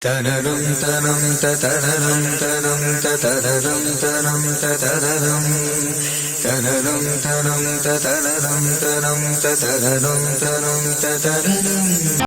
तनरं तनं ततरं तनं ततरं तनं ततरं तनरं तनं ततरं तनं ततरं तनं ततरं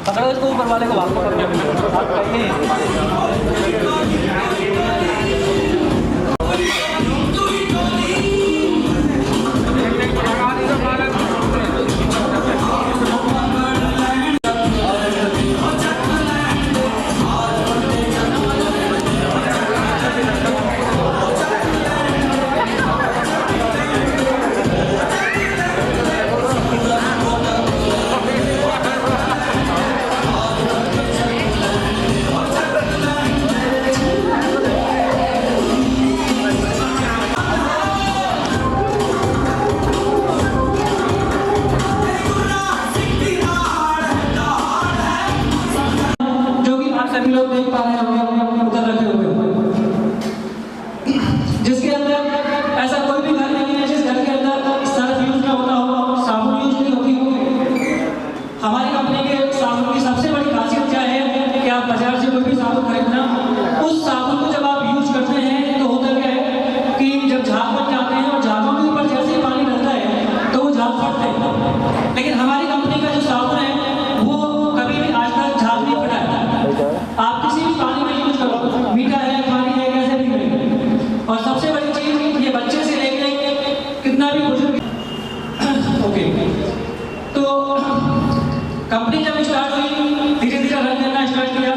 पकड़ो इसको, ऊपर वाले को भाग पकड़ सभी लोग देख पा रहे होंगे उधर रखे हुए, जिसके अंदर ऐसा कोई भी घर नहीं है जिस घर के अंदर सर्फ यूज ना होता हो, साबुन यूज नहीं होती हो। हमारी कंपनी के साबुन की सबसे बड़ी खासियत क्या है कि आप बाजार से कोई भी साबुन खरीदना, उस साबुन को जब आप यूज करते हैं तो होता क्या है कि जब झाग बन जाते हैं और झागों के ऊपर जैसे ही पानी डलता है तो वो झाग फटते हैं, लेकिन हमारी कंपनी का जो साबुन है वो कभी भी आज तक झाग नहीं फटा है। आप किसी भी पानी में यूज करो, मीठा है, खारी है, कैसे भी करें। और सबसे बड़ी चीज, ये बच्चे से लेकर कितना भी बुजुर्ग ओके। तो कंपनी जब स्टार्ट हुई धीरे धीरे रन करना स्टार्ट किया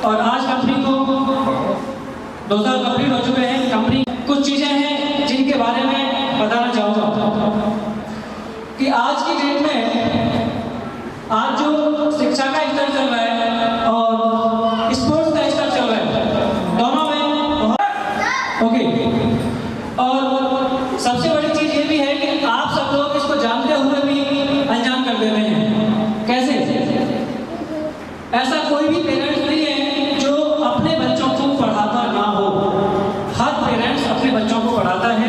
और आज कंपनी को 2 साल कंप्लीट हो चुके हैं। कंपनी कुछ चीजें हैं जिनके बारे में बताना चाहूँगा कि आज की डेट में आज जो शिक्षा का स्तर चल रहा है और स्पोर्ट्स का स्तर चल रहा है, दोनों में बहुत ओके। और सबसे बड़ी चीज ये भी है कि आप सब लोग इसको जानते हुए भी अनजान कर दे रहे हैं। कैसे? ऐसा कोई भी पेरेंट्स नहीं है जो अपने बच्चों को पढ़ाता ना हो। हर पेरेंट्स अपने बच्चों को पढ़ाता है,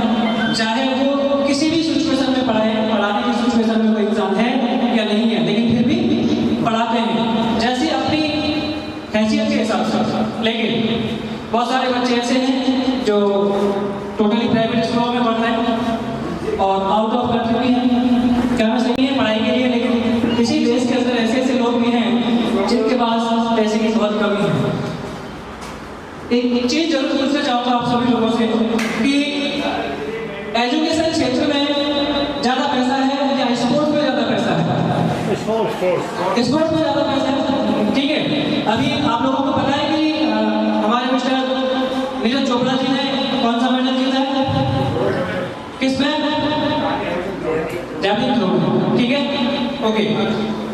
चाहे वो किसी भी सिचुएशन में पढ़ाए। पढ़ाने की सिचुएशन में कोई इंसान है या नहीं है, लेकिन फिर भी पढ़ाते हैं जैसे अपनी हैसियत के हिसाब से। लेकिन बहुत सारे बच्चे ऐसे हैं जो टोटली प्राइवेट स्कूलों में पढ़ रहे हैं और आउट ऑफ कंट्री भी हैं। क्या मैं सही है पढ़ाई के लिए, लेकिन इसी देश के अंदर ऐसे ऐसे लोग भी हैं जिनके पास पैसे की बहुत कमी है। एक चीज जरूर पूछना चाहूँगा आप सभी लोगों से कि एजुकेशन क्षेत्र में ज़्यादा पैसा है या स्पोर्ट्स में ज़्यादा पैसा है? स्पोर्ट्स में ज़्यादा पैसा है, ठीक है। अभी आप लोगों को पता है कि हमारे मिस्टर नीरज चोपड़ा जी ने कौन सा मेडल जीता है? किसमें? जैवलिन थ्रो में, ठीक है ओके।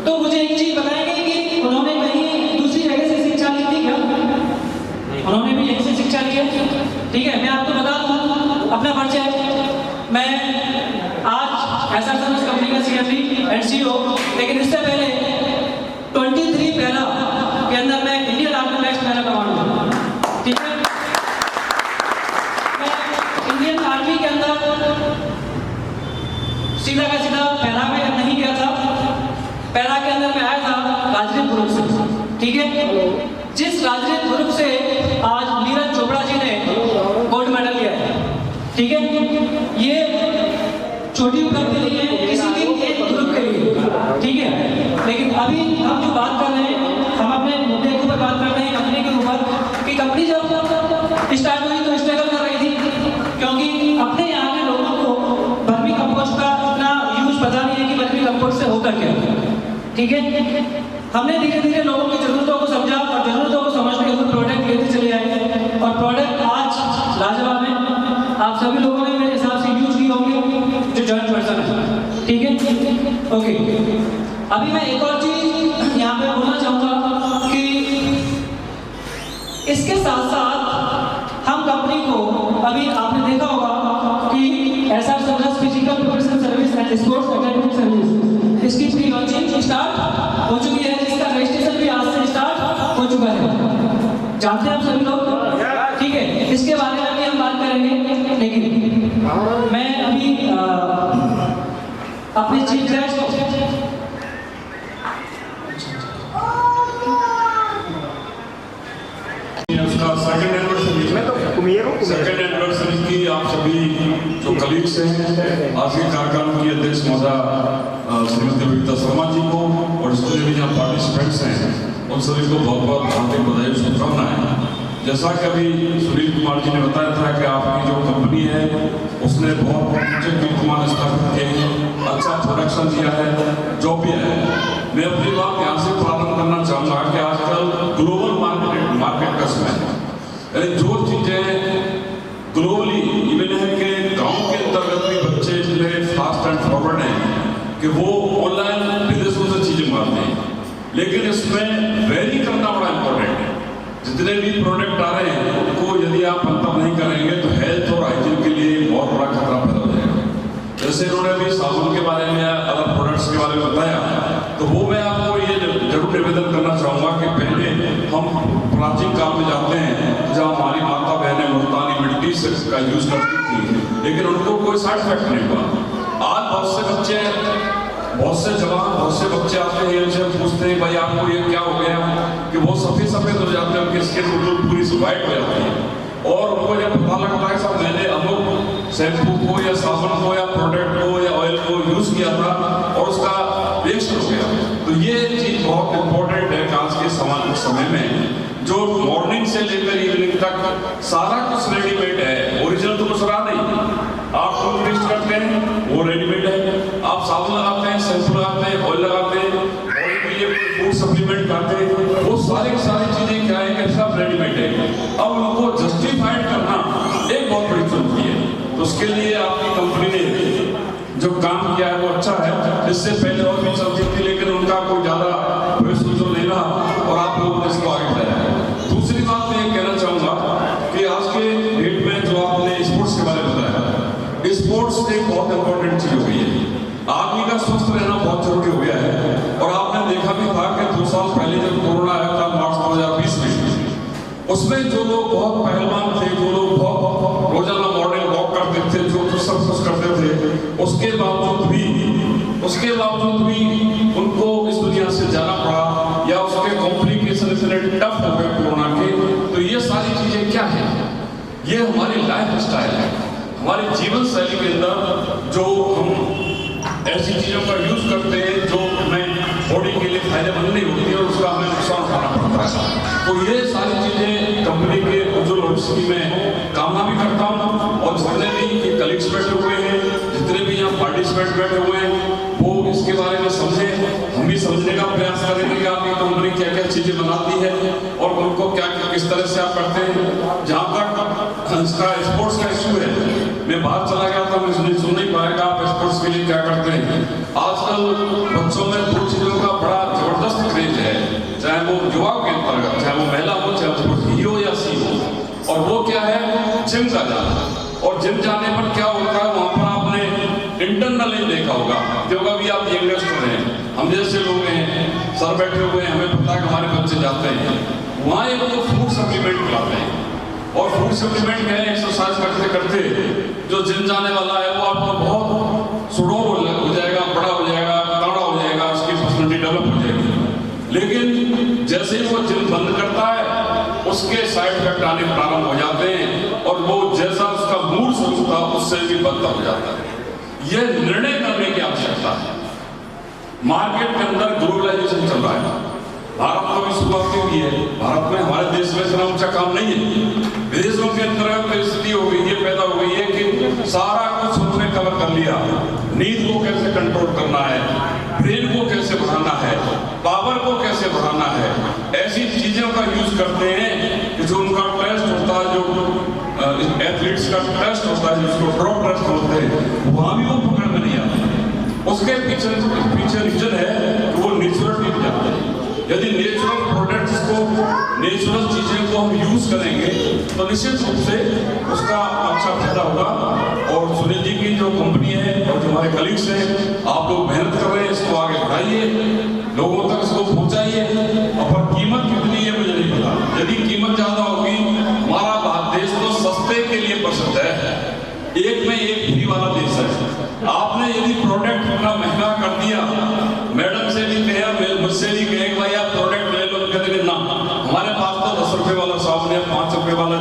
तो मुझे एक चीज बताएंगे कि उन्होंने कहीं दूसरी जगह से शिक्षा ली थी क्या? उन्होंने भी यहीं से शिक्षा ली है, ठीक है। मैं आपको बता दूं अपना परिचय, मैं आज एसआरएस कंपनी का सीएमडी एंड सीईओ, लेकिन इससे पहले 23 पैरा के अंदर मैं Indian army next para commander, ठीक है। मैं इंडियन आर्मी के अंदर सीधा का सीधा पैरा में नहीं गया था। पैरा के अंदर मैं आया था राजनीत ग्रुप से, ठीक है। जिस राजनीत ग्रुप से आज नीरज चोपड़ा जी ने गोल्ड मेडल लिया है, ठीक है। ये छोटी उपलब्धि नहीं है किसी भी एक ग्रुप के लिए, ठीक है। लेकिन अभी हम जो बात कर रहे हैं, हम अपने मुद्दे के ऊपर बात कर रहे हैं कंपनी के ऊपर कि कंपनी जब स्टार्ट हुई तो स्ट्रगल कर रही थी, क्योंकि अपने यहाँ के लोगों को वर्मी कंपोस्ट का इतना यूज पता नहीं है कि वर्मी कंपोस्ट से होकर क्या, ठीक है। हमने धीरे धीरे लोगों की जरूरतों को समझा और जरूरतों को समझते हुए प्रोडक्ट लेते चले आए और प्रोडक्ट आज लाजवाब है। आप सभी लोगों ने मेरे हिसाब से यूज की होंगे जो जॉइंट पर्सन है, ठीक है ओके। अभी मैं एक और चीज यहाँ पे बोलना चाहूँगा कि इसके साथ साथ हम कंपनी को अभी आपने देखा होगा कि SR service physical preparation service and sports academic service, इसकी प्री लॉन्चिंग स्टार्ट हो चुकी है, जिसका रजिस्ट्रेशन भी आज से स्टार्ट हो चुका है। जानते हैं आप सभी लोग, ठीक है। इसके बारे में भी हम बात करेंगे, लेकिन मैं अभी अपने चीफ गेस्ट उसका सेकंड एनिवर्सरी की आप सभी जो कलीग्स हैं आज के कार्यक्रम कार्यक्रम की अध्यक्ष महोदया श्रीमती बबीता शर्मा जी को और जितने भी यहाँ पार्टिसिपेंट्स हैं उन सभी को बहुत बहुत हार्दिक बधाई और शुभकामनाएं। जैसा कि अभी सुनील कुमार जी ने बताया था कि आपकी जो कंपनी है उसने बहुत ऊंचे कीर्तिमान स्थापित किए हैं, अच्छा प्रोडक्शन दिया है, जो भी है। मैं अपनी बात यहाँ से प्रारंभ करना चाहूँगा कि आजकल ग्लोबल मार्केट का समय है, यानी जो चीज़ें ग्लोबली इवन है कि गांव के अंतर्गत भी बच्चे जितने फास्ट एंड फॉरवर्ड हैं कि वो ऑनलाइन विदेशों से चीज़ें मारते हैं, लेकिन इसमें वेरी करना बड़ा इंपॉर्टेंट है। जितने भी प्रोडक्ट आ रहे हैं उनको यदि आप अंतर नहीं करेंगे तो हेल्थ और हाइजीन के लिए बहुत बड़ा खतरा पैदा हो जाएगा। जैसे इन्होंने अभी साबुन के बारे में अदर प्रोडक्ट्स के बारे में बताया, तो वो मैं आपको ये जरूर निवेदन करना चाहूँगा कि पहले हम प्राचीन काल में जाते हैं जहाँ हमारी माता बहनें मुल्तानी मिट्टी से का यूज करती थी, लेकिन उनको कोई साइड इफेक्ट नहीं हुआ। आज बहुत से जवान बहुत से बच्चे आते हैं, उनसे पूछते हैं भाई आपको ये क्या हो गया, कि वो सफेद हो जाते हैं, उनकी स्किन पूरी वाइट हो जाती है। और उनको जब पता लगता है साहब मैंने अमुक शैम्पू को या साबुन को या प्रोडक्ट को या ऑयल को यूज किया था और उसका वेस्ट हो गया, तो ये चीज बहुत इंपॉर्टेंट है। आज के समय में जो मॉर्निंग से लेकर इवनिंग तक सारा कुछ रेडीमेड है, ओरिजिनल तो कुछ रहा नहीं। आप टूथपेस्ट करते हैं वो रेडीमेड है, आप साबुन लगाते हैं, शैम्पू लगाते हैं, ऑयल लगाते हैं, और के लिए फूड सप्लीमेंट खाते हैं, वो सारी चीजें क्या है कि सब रेडीमेड है। अब उनको जस्टिफाइड करना एक बहुत बड़ी चुनौती है, तो उसके लिए आपकी कंपनी ने जो काम किया है वो अच्छा है। इससे पहले और भी चलती थी, लेकिन उनका कोई ज्यादा भविष्य नहीं रहा और आप लोगों ने इसको आगे बढ़ाया है। दूसरी बात मैं ये कहना चाहूंगा कि आज के डेट में जो आपने स्पोर्ट्स के बारे में बताया, स्पोर्ट्स एक बहुत इंपॉर्टेंट चीज हो गई है। आदमी का स्वस्थ रहना बहुत जरूरी हो गया है। और आपने देखा भी था कि 2 साल पहले जब कोरोना आया था मार्च 2020 में, उसमें जो लोग बहुत पहलवान थे, जो लोग बहुत रोजाना मॉर्निंग वॉक करते थे, जो सब कुछ करते थे, उसके बावजूद भी उनको इस दुनिया से जाना पड़ा, या उसके कॉम्प्लिकेशन इतने टफ हो गए कोरोना के। तो ये सारी चीजें क्या है, ये हमारी लाइफ स्टाइल है, हमारी जीवन शैली के अंदर जो हम ऐसी चीजों का यूज करते हैं जो हमें बॉडी के लिए फायदेमंद नहीं होती है और उसका हमें नुकसान उठाना पड़ता है। तो ये सारी चीजें कंपनी के उज्ज्वल भविष्य की मैं कामना भी करता हूँ। और जितने भी कलीग्स बैठे हुए हैं, जितने भी यहाँ पार्टिसिपेंट बैठे हुए हैं, वो इसके बारे में समझे, हम भी समझने का प्रयास करेंगे कि आपकी कंपनी क्या क्या चीजें बनाती है और उनको क्या किस तरह से आप करते हैं। जहाँ तक इसका स्पोर्ट्स का इशू है, मैं बाहर चला गया था, मुझे सुन नहीं पाएगा आप स्पोर्ट्स के लिए क्या करते हैं। आजकल बच्चों में 2 चीजों का बड़ा जबरदस्त क्रेज है, चाहे वो युवाओं के अंतर्गत, चाहे वो महिला हो, चाहे वो हीरो या सी हो। और वो क्या है, जिम का जाना। और जिम जाने पर क्या होता है, वहां पर आपने इंटरनली देखा होगा, क्योंकि अभी आप यंगस्टर हैं, हम जैसे लोग हैं, सर बैठे हुए हैं, हमें पता है कि हमारे बच्चे जाते हैं वहां, एक वो फूड सप्लीमेंट खिलाते हैं। और फूड सप्लीमेंट क्या है, एक्सरसाइज करते करते जो जिम जाने वाला है वो आपको बहुत सुडौल हो जाएगा, बड़ा हो जाएगा, तगड़ा हो जाएगा, उसकी पर्सनैलिटी डेवलप हो जाएगी। लेकिन जैसे ही वो जिम बंद करता है, उसके साइड इफेक्ट आने प्रारंभ हो जाते हैं और वो जैसा उसका मूड सोचता उससे भी बदतर हो जाता है। यह निर्णय करने की आवश्यकता है। मार्केट के अंदर ग्लोबलाइजेशन चल रहा है, भारत को भी शुरुआत हुई है। भारत में, हमारे देश में इतना ऊंचा काम नहीं है। विदेशों के अंदर परिस्थिति हो गई है, पैदा हो गई है कि सारा कुछ उसने कवर कर लिया। नींद को कैसे कंट्रोल करना है, ब्रेन को कैसे बढ़ाना है, पावर को कैसे बढ़ाना है, ऐसी चीजों का यूज करते हैं कि जो उनका टेस्ट होता है, जो एथलीट्स का टेस्ट होता है, जिसको ड्रॉप टेस्ट होते हैं, वहां भी वो पकड़ में नहीं आते। उसके पीछे रीजन है कि वो नेचुरल नहीं जाते हैं। यदि नेचुरल प्रोडक्ट्स को, नेचुरल चीजें को हम यूज करेंगे तो निश्चित रूप से उसका अच्छा फायदा होगा। और सुनील जी की जो कंपनी है और जो हमारे कलीग्स हैं, आप लोग मेहनत कर रहे हैं, इसको आगे बढ़ाइए, लोगों तक इसको पहुंचाइए। और कीमत कितनी है मुझे नहीं पता, यदि कीमत ज्यादा होगी, हमारा भारत देश तो सस्ते के लिए प्रसिद्ध है, एक में एक फ्री वाला देश है। आपने यदि प्रोडक्ट इतना महंगा कर दिया, मैडम से भी कहा, मुझसे भी कहे भाई आप प्रोडक्ट ले लो, कहते ना हमारे पास तो 10 रुपए वाला साबुन है, 5 रुपए वाला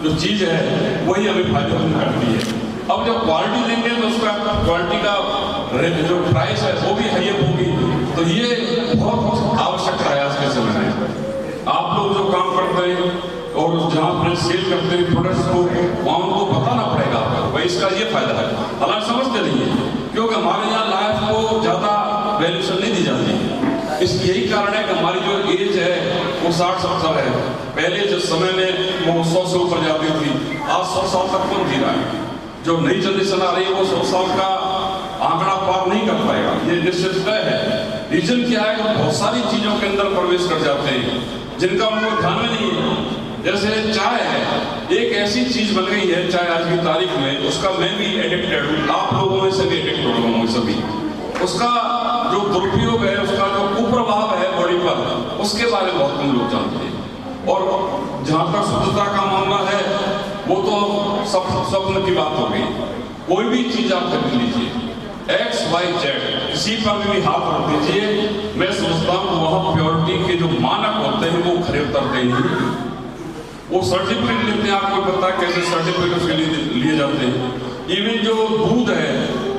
जो चीज है वही हमें फायदेमंद करती है। अब जब क्वालिटी देंगे तो उसका क्वालिटी का जो प्राइस है वो भी हाई होगी। तो ये बहुत आवश्यकता है आज के समय में। आप लोग जो काम करते हैं और जहाँ पर सेल करते हैं प्रोडक्ट्स को, वहाँ उनको बताना पड़ेगा भाई इसका ये फायदा है। हालांकि समझते नहीं है, क्योंकि हमारे यहाँ लाइफ को ज़्यादा वैल्यूशन नहीं दी जाती है। इस यही कारण है कि हमारी जो एज है वो 60-70 है। पहले जिस समय में वो 100 से ऊपर जाती थी, आज 100 साल तक कौन जी रहा है। जो नई जनरेशन आ रही है वो 100 साल का आंकड़ा पार नहीं कर पाएगा, ये निश्चित तय है। रीजन क्या है कि बहुत सारी चीजों के अंदर प्रवेश कर जाते हैं जिनका उनको ध्यान में नहीं है। जैसे चाय है, एक ऐसी चीज बन गई है चाय आज की तारीख में, उसका मैं भी एडिक्टेड हूँ, आप लोगों में से भी एडिक्टेड होंगे सभी। उसका जो दुरुपयोग है, उसका जो कुप्रभाव है बॉडी पर, उसके बारे में बहुत कम लोग जानते हैं। और जहाँ तक शुद्धता का मामला है वो तो सब स्वप्न की बात हो गई। कोई भी चीज आप खरीद लीजिए, XYZ किसी पर भी हाथ रख दीजिए, मैं समझता हूँ वहाँ प्योरिटी के जो मानक होते हैं वो खरे उतरते नहीं। वो सर्टिफिकेट लेते हैं, आपको पता है कैसे सर्टिफिकेट उसके लिए जाते हैं। इवन जो दूध है,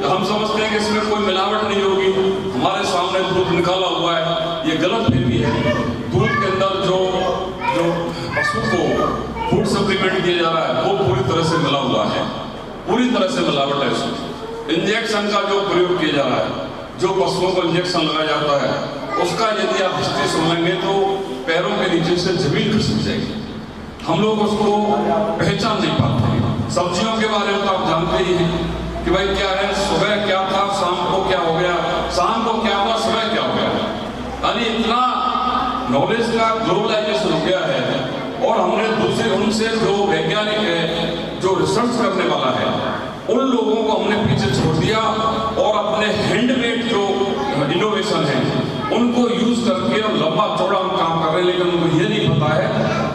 हम समझते हैं कि इसमें कोई मिलावट नहीं होगी, हमारे सामने दूध निकाला हुआ है, ये गलत फहमी है। दूध के अंदर जो पशु को फूड सप्लीमेंट दिया जा रहा है वो पूरी तरह से मिला हुआ है, पूरी तरह से मिलावट है उसमें। इंजेक्शन का जो प्रयोग किया जा रहा है, जो पशुओं को इंजेक्शन लगाया जाता है, उसका यदि आप हिस्ट्री सुन लेंगे तो पैरों के नीचे से जमीन खिसक जाएगी। हम लोग उसको पहचान नहीं पाते। सब्जियों के बारे में तो आप जानते ही हैं कि भाई क्या है, सुबह क्या था, शाम को क्या हो गया, शाम को क्या था, सुबह क्या हो गया। यानी इतना नॉलेज का ग्लोबलाइजेशन हो गया है। और हमने दूसरे उनसे जो वैज्ञानिक है, जो रिसर्च करने वाला है, उन लोगों को हमने पीछे छोड़ दिया और अपने हैंडमेड जो इनोवेशन है उनको यूज करके और लंबा चौड़ा हम काम कर रहे हैं। लेकिन उनको ये नहीं पता है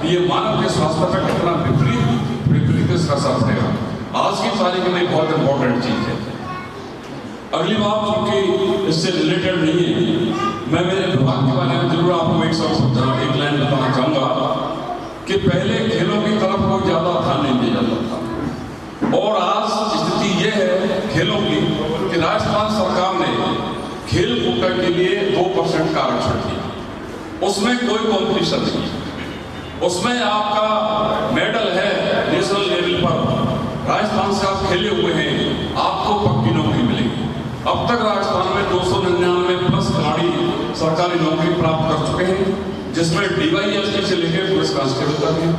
कि ये मानव के स्वास्थ्य पर कितना विपरीत इसका असर पड़ेगा। आज की तारीख में बहुत इंपॉर्टेंट चीज है। अगली बात चूंकि इससे रिलेटेड नहीं है, मैं मेरे विभाग के बारे में जरूर आपको एक लाइन बताना चाहूंगा कि पहले खेलों की तरफ कोई ज्यादा ध्यान नहीं दिया जाता था, और आज स्थिति यह है खेलों की कि राजस्थान सरकार ने खेल कूद के लिए 2% का आरक्षण दिया। उसमें कोई कॉम्पिटिशन नहीं है, उसमें आपका मेडल है नेशनल लेवल पर, राजस्थान से आप खेले हुए हैं, आपको पक्की नौकरी मिलेगी। अब तक राजस्थान में 299+ खिलाड़ी सरकारी नौकरी प्राप्त कर चुके हैं, जिसमें DYSP से लेकर पुलिस कांस्टेबल तक है।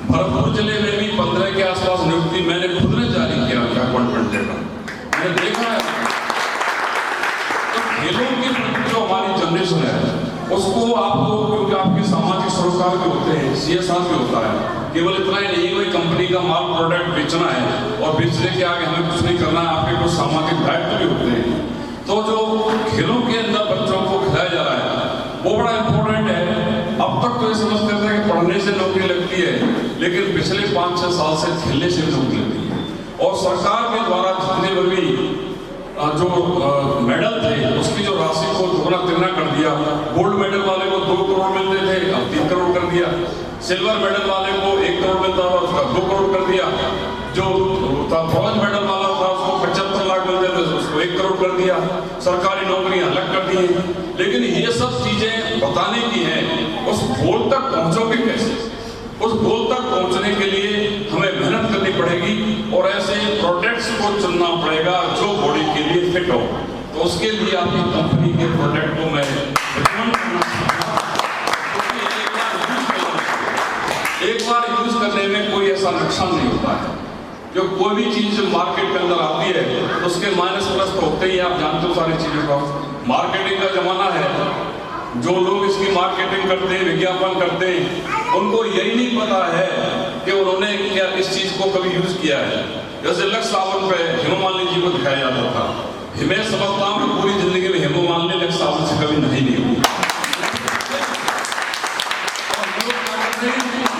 भरतपुर जिले में भी 15 के आसपास नियुक्ति मैंने खुद ने जारी किया अपॉइंटमेंट लेटर, मैंने देखा है। तो खेलों के प्रति जो हमारी जनरेशन है उसको आपको, क्योंकि आपके सामाजिक सरोकार भी होते हैं, CSR भी होता है, केवल इतना ही नहीं कोई कंपनी का माल प्रोडक्ट बेचना है और बेचने के आगे हमें कुछ नहीं करना है, आपके कुछ सामाजिक दायित्व भी होते हैं। तो जो खेलों के अंदर बच्चों को खिलाया जा रहा है वो बड़ा इंपॉर्टेंट है। अब तक तो ये समझते थे कि पढ़ने से नौकरी लगती है, लेकिन पिछले 5-6 साल से खेलने से नौकरी लगती है। और सरकार के द्वारा जितने भी जो मेडल थे उसकी जो राशि को दुगना तिगना कर दिया। गोल्ड मेडल वाले को 2 करोड़ मिलते थे, अब 3 करोड़ कर दिया। सिल्वर मेडल वाले को 1 करोड़ मिलता था, उसका 2 करोड़ कर दिया। जो ब्रॉन्ज मेडल वाला था उसको 75 लाख मिलते थे, उसको 1 करोड़ कर दिया। सरकारी नौकरियां अलग कर दी हैं। लेकिन ये सब चीजें बताने की हैं, उस गोल तक पहुंचोगे कैसे? उस गोल तक पहुंचने के लिए हमें मेहनत करनी पड़ेगी और ऐसे प्रोडक्ट्स को चुनना पड़ेगा जो बॉडी के लिए फिट हो। तो उसके लिए आपकी कंपनी के प्रोडक्ट को मैं रिकमेंड करना चाहूँगा, क्योंकि एक बार यूज करने में कोई ऐसा नुकसान नहीं होता है। जो कोई भी चीज मार्केट के अंदर आती है तो उसके माइनस प्लस तो होते ही, आप जानते हो सारी चीजों का। मार्केटिंग का जमाना है, जो लोग इसकी मार्केटिंग करते हैं, विज्ञापन करते हैं, उनको यही नहीं पता है कि उन्होंने क्या इस चीज को कभी यूज किया है। जैसे लक्स साबुन पे हेमा मालिनी जी को दिखाया जाता था, मैं समझता हूँ कि पूरी जिंदगी में हेमा मालिनी लक्स साबुन से कभी नहीं हुई।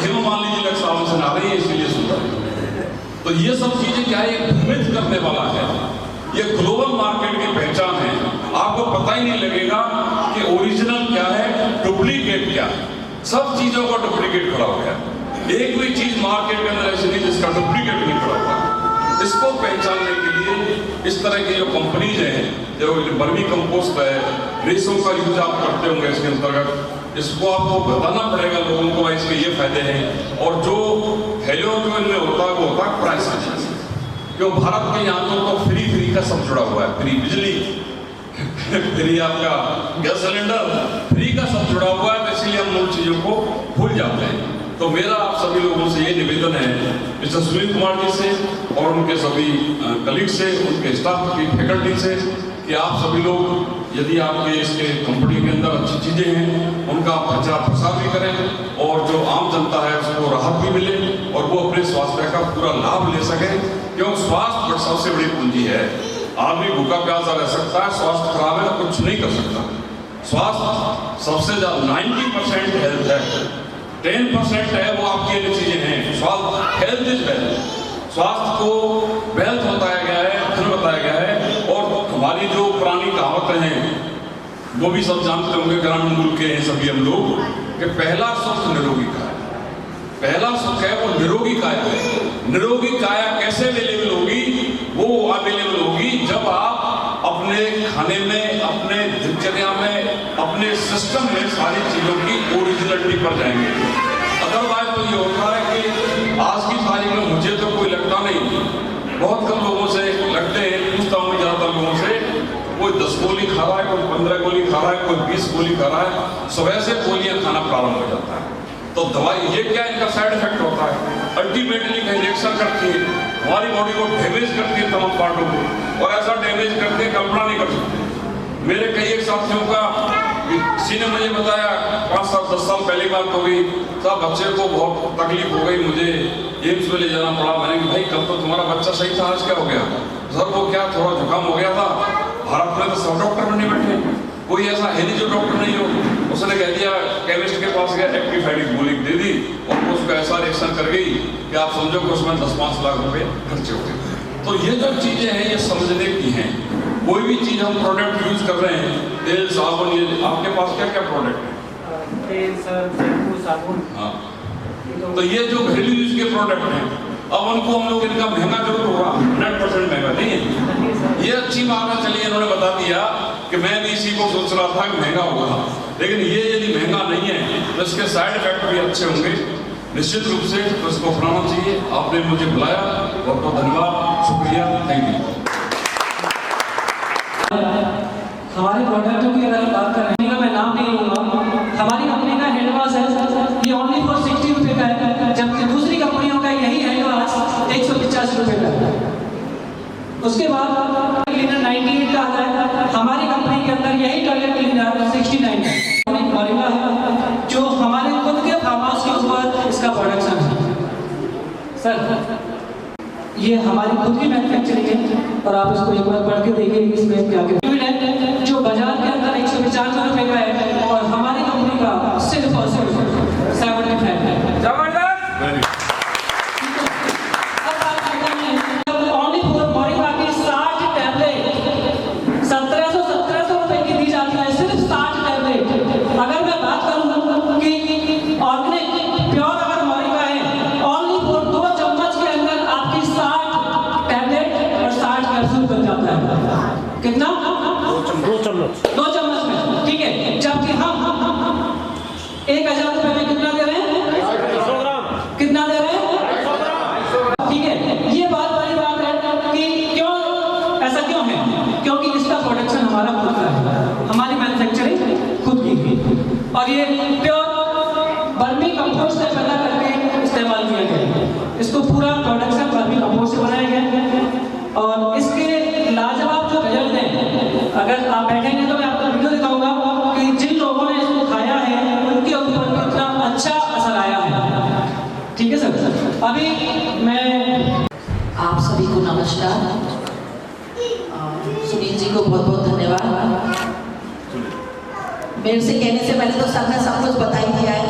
हेमा मालिनी जी लक्स साबुन से ना रही है, इसलिए सुन रहे। तो ये सब चीजें क्या है, भ्रमित करने वाला है। ये ग्लोबल मार्केट की पहचान है। आपको पता ही नहीं लगेगा कि ओरिजिनल क्या है, डुप्लीकेट क्या है। सब चीजों का डुप्लीकेट खड़ा हो गया। एक भी चीज मार्केट के अंदर ऐसी नहीं जिसका डुप्लीकेट नहीं खड़ा हुआ। इसको पहचानने के लिए इस तरह की जो कंपनीज हैं, जो वर्मी कंपोस्ट है, रेशों का यूज आप करते होंगे इसके अंतर्गत, इसको आपको बताना पड़ेगा लोगों को इसके ये फायदे हैं। और जो फेल्योर जो इनमें होता है वो होता है प्राइस वजह से, क्यों भारत के यहाँ तो फ्री का सब जुड़ा हुआ है, फ्री बिजली, फ्री आपका गैस सिलेंडर, फ्री का सब जुड़ा हुआ है, तो इसलिए हम उन चीज़ों को भूल जाते हैं। तो मेरा आप सभी लोगों से ये निवेदन है, मिस्टर सुनील कुमार जी से और उनके सभी कलीग से, उनके स्टाफ की फैकल्टी से, कि आप सभी लोग यदि आपके इसके कंपनी के अंदर अच्छी चीज़ें हैं उनका प्रचार प्रसार भी करें और जो आम जनता है उसको राहत भी मिले और वो अपने स्वास्थ्य का पूरा लाभ ले सके, क्योंकि स्वास्थ्य सबसे बड़ी पूंजी है। आदमी भूखा प्यासा रह सकता है, स्वास्थ्य खराब है कुछ नहीं कर सकता। स्वास्थ्य सबसे ज़्यादा 90% हेल्थ है, 10% है वो आपकी ये चीज़ें हैं। स्वास्थ्य, हेल्थ इज वेल्थ, स्वास्थ्य को वेल्थ बताया गया है, धन बताया गया है। और हमारी जो पुरानी कहावतें हैं वो भी सब जानते होंगे, ग्रामीण मुल्क के हैं सभी हम लोग, कि पहला सुख निरोगी काया, पहला सुख है वो निरोगी काया है। निरोगी काया कैसे अवेलेबल होगी? वो अवेलेबल होगी जब आप अपने खाने में, अपने दिनचर्या में, अपने सिस्टम में सारी चीज़ों की ओरिजिनलिटी पर जाएंगे। अदरवाइज तो ये होता है कि आज की तारीख में मुझे तो कोई लगता नहीं, बहुत कम लोगों से लगते हैं, पूछता हूँ मैं ज़्यादातर लोगों से, कोई 10 गोली खा रहा है, कोई 15 गोली खा रहा है, कोई 20 गोली खा रहा है, सुबह से गोलियाँ खाना प्रारंभ हो जाता है। तो दवाई ये क्या इनका साइड इफेक्ट होता है? अल्टीमेटली कहीं रिएक्शन करती है, हमारी बॉडी को डैमेज करती है तमाम पार्टों को, और ऐसा डैमेज करते हैं कल्पना नहीं कर सकते। मेरे कई एक साथियों का किसी ने मुझे बताया 5 साल 10 साल पहली बात हो गई, साहब बच्चे को बहुत तकलीफ हो गई, मुझे एम्स में ले जाना पड़ा। मैंने कहा भाई कल तो तुम्हारा बच्चा सही था, आज क्या हो गया? सर वो क्या थोड़ा जुकाम हो गया था। भारत में तो सब डॉक्टर नहीं बैठे, कोई ऐसा है नहीं जो डॉक्टर नहीं हो। उसने कह दिया, केमिस्ट के पास गया, एक्टिफाइड गोली दे दी और वो उसका ऐसा रिएक्शन कर गई कि आप समझो कि उसमें 10-5 लाख रुपए खर्चे हो गए। तो ये जो चीज़ें हैं ये समझने की हैं। कोई भी चीज़ हम प्रोडक्ट यूज कर रहे हैं, तेल साबुन, ये आपके पास क्या क्या प्रोडक्ट है? तेल, शैम्पू, साबुन। हाँ, तो ये जो घरेलू यूज के प्रोडक्ट हैं, अब उनको हम लोग इनका महंगा जरूर होगा, 100% महंगा नहीं है। ये अच्छी बात है, चलिए इन्होंने बता दिया कि मैं भी इसी को सोच रहा था कि महंगा होगा, लेकिन ये यदि महंगा नहीं है तो इसके साइड इफेक्ट भी अच्छे होंगे निश्चित रूप से, तो इसको अपनाना चाहिए। आपने मुझे बुलाया, बहुत बहुत धन्यवाद, शुक्रिया, थैंक यू। हमारे प्रोडक्टों की अगर बात करें, मैं नाम नहीं लूँगा, हमारी कंपनी का हैंड वॉश है, ये ओनली फॉर 60 रुपये का है, जबकि दूसरी कंपनियों का यही हैंड वॉश 150 रुपये का है। उसके बाद क्लीनर 98 का आता है, हमारी कंपनी के अंदर यही टॉयलेट क्लीनर 69 है। मोरिंगा है जो हमारे खुद के फार्म हाउस के ऊपर इसका प्रोडक्शन है। सर ये हमारी खुद की मैन्युफैक्चरिंग है और आप इसको एक बार पढ़ के देखिए इसमें क्या क्या, जो बाजार के अंदर 195 रुपये का है और हमारी कंपनी का सिर्फ और सिर्फ 75 है। ओनली फॉर मोरिंगा की 60 टैबलेट 1700 रुपये की दी जाती है, सिर्फ 60 टैबलेट। अगर मैं बात करूँ कि ऑर्गेनिक प्योर अगर मोरिंगा है, ओनली फॉर 2 चम्मच के अंदर आपकी 60 टैबलेट और 60 कैप्सूल बन जाता है। कितना? 2 चम्मच में, ठीक है। जबकि हम 1000 रुपये में कितना दे रहे हैं? 100 ग्राम। कितना दे रहे हैं? ठीक है। ये बात बड़ी बात है कि क्यों ऐसा क्यों है? क्योंकि इसका प्रोडक्शन हमारा खुद का है, हमारी मैन्युफैक्चरिंग खुद की है और ये प्योर वर्मी कंपोस्ट से पैदा करके इस्तेमाल किया गया है। इसको पूरा प्रोडक्शन वर्मी कंपोस्ट से बनाया गया है और इसके लाजवाब जो रिजल्ट हैं, अगर आप बैठेंगे तो मैं आपको वीडियो दिखाऊंगा कि जिन लोगों ने इसको खाया है उनके ऊपर कितना अच्छा असर आया है। ठीक है सर। अभी मैं आप सभी को नमस्कार। सुनील जी को बहुत बहुत धन्यवाद। मेरे से कहने से पहले तो सबने सब कुछ बता ही दिया है।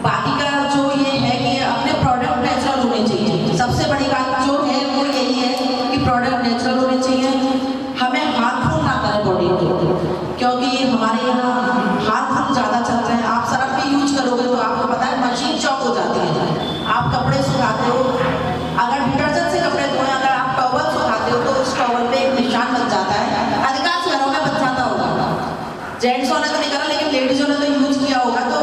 बाकी का जो ये है कि अपने प्रोडक्ट नेचुरल होने चाहिए। सबसे बड़ी बात जो है वो यही है कि प्रोडक्ट नेचुरल होने चाहिए। हमें हार्मफुल ना करें बॉडी को, क्योंकि हमारे यहाँ हार्मफुल ज़्यादा चलते हैं। आप सर्फ भी यूज करोगे तो आपको पता है मशीन चौक हो जाती है। आप कपड़े सुखाते हो, अगर डिटर्जेंट से कपड़े धोएं, अगर आप टॉवल सुखाते हो तो उस टॉवल पे जेंट्सों ने तो नहीं करा, लेकिन लेडीजों ने तो यूज किया होगा, तो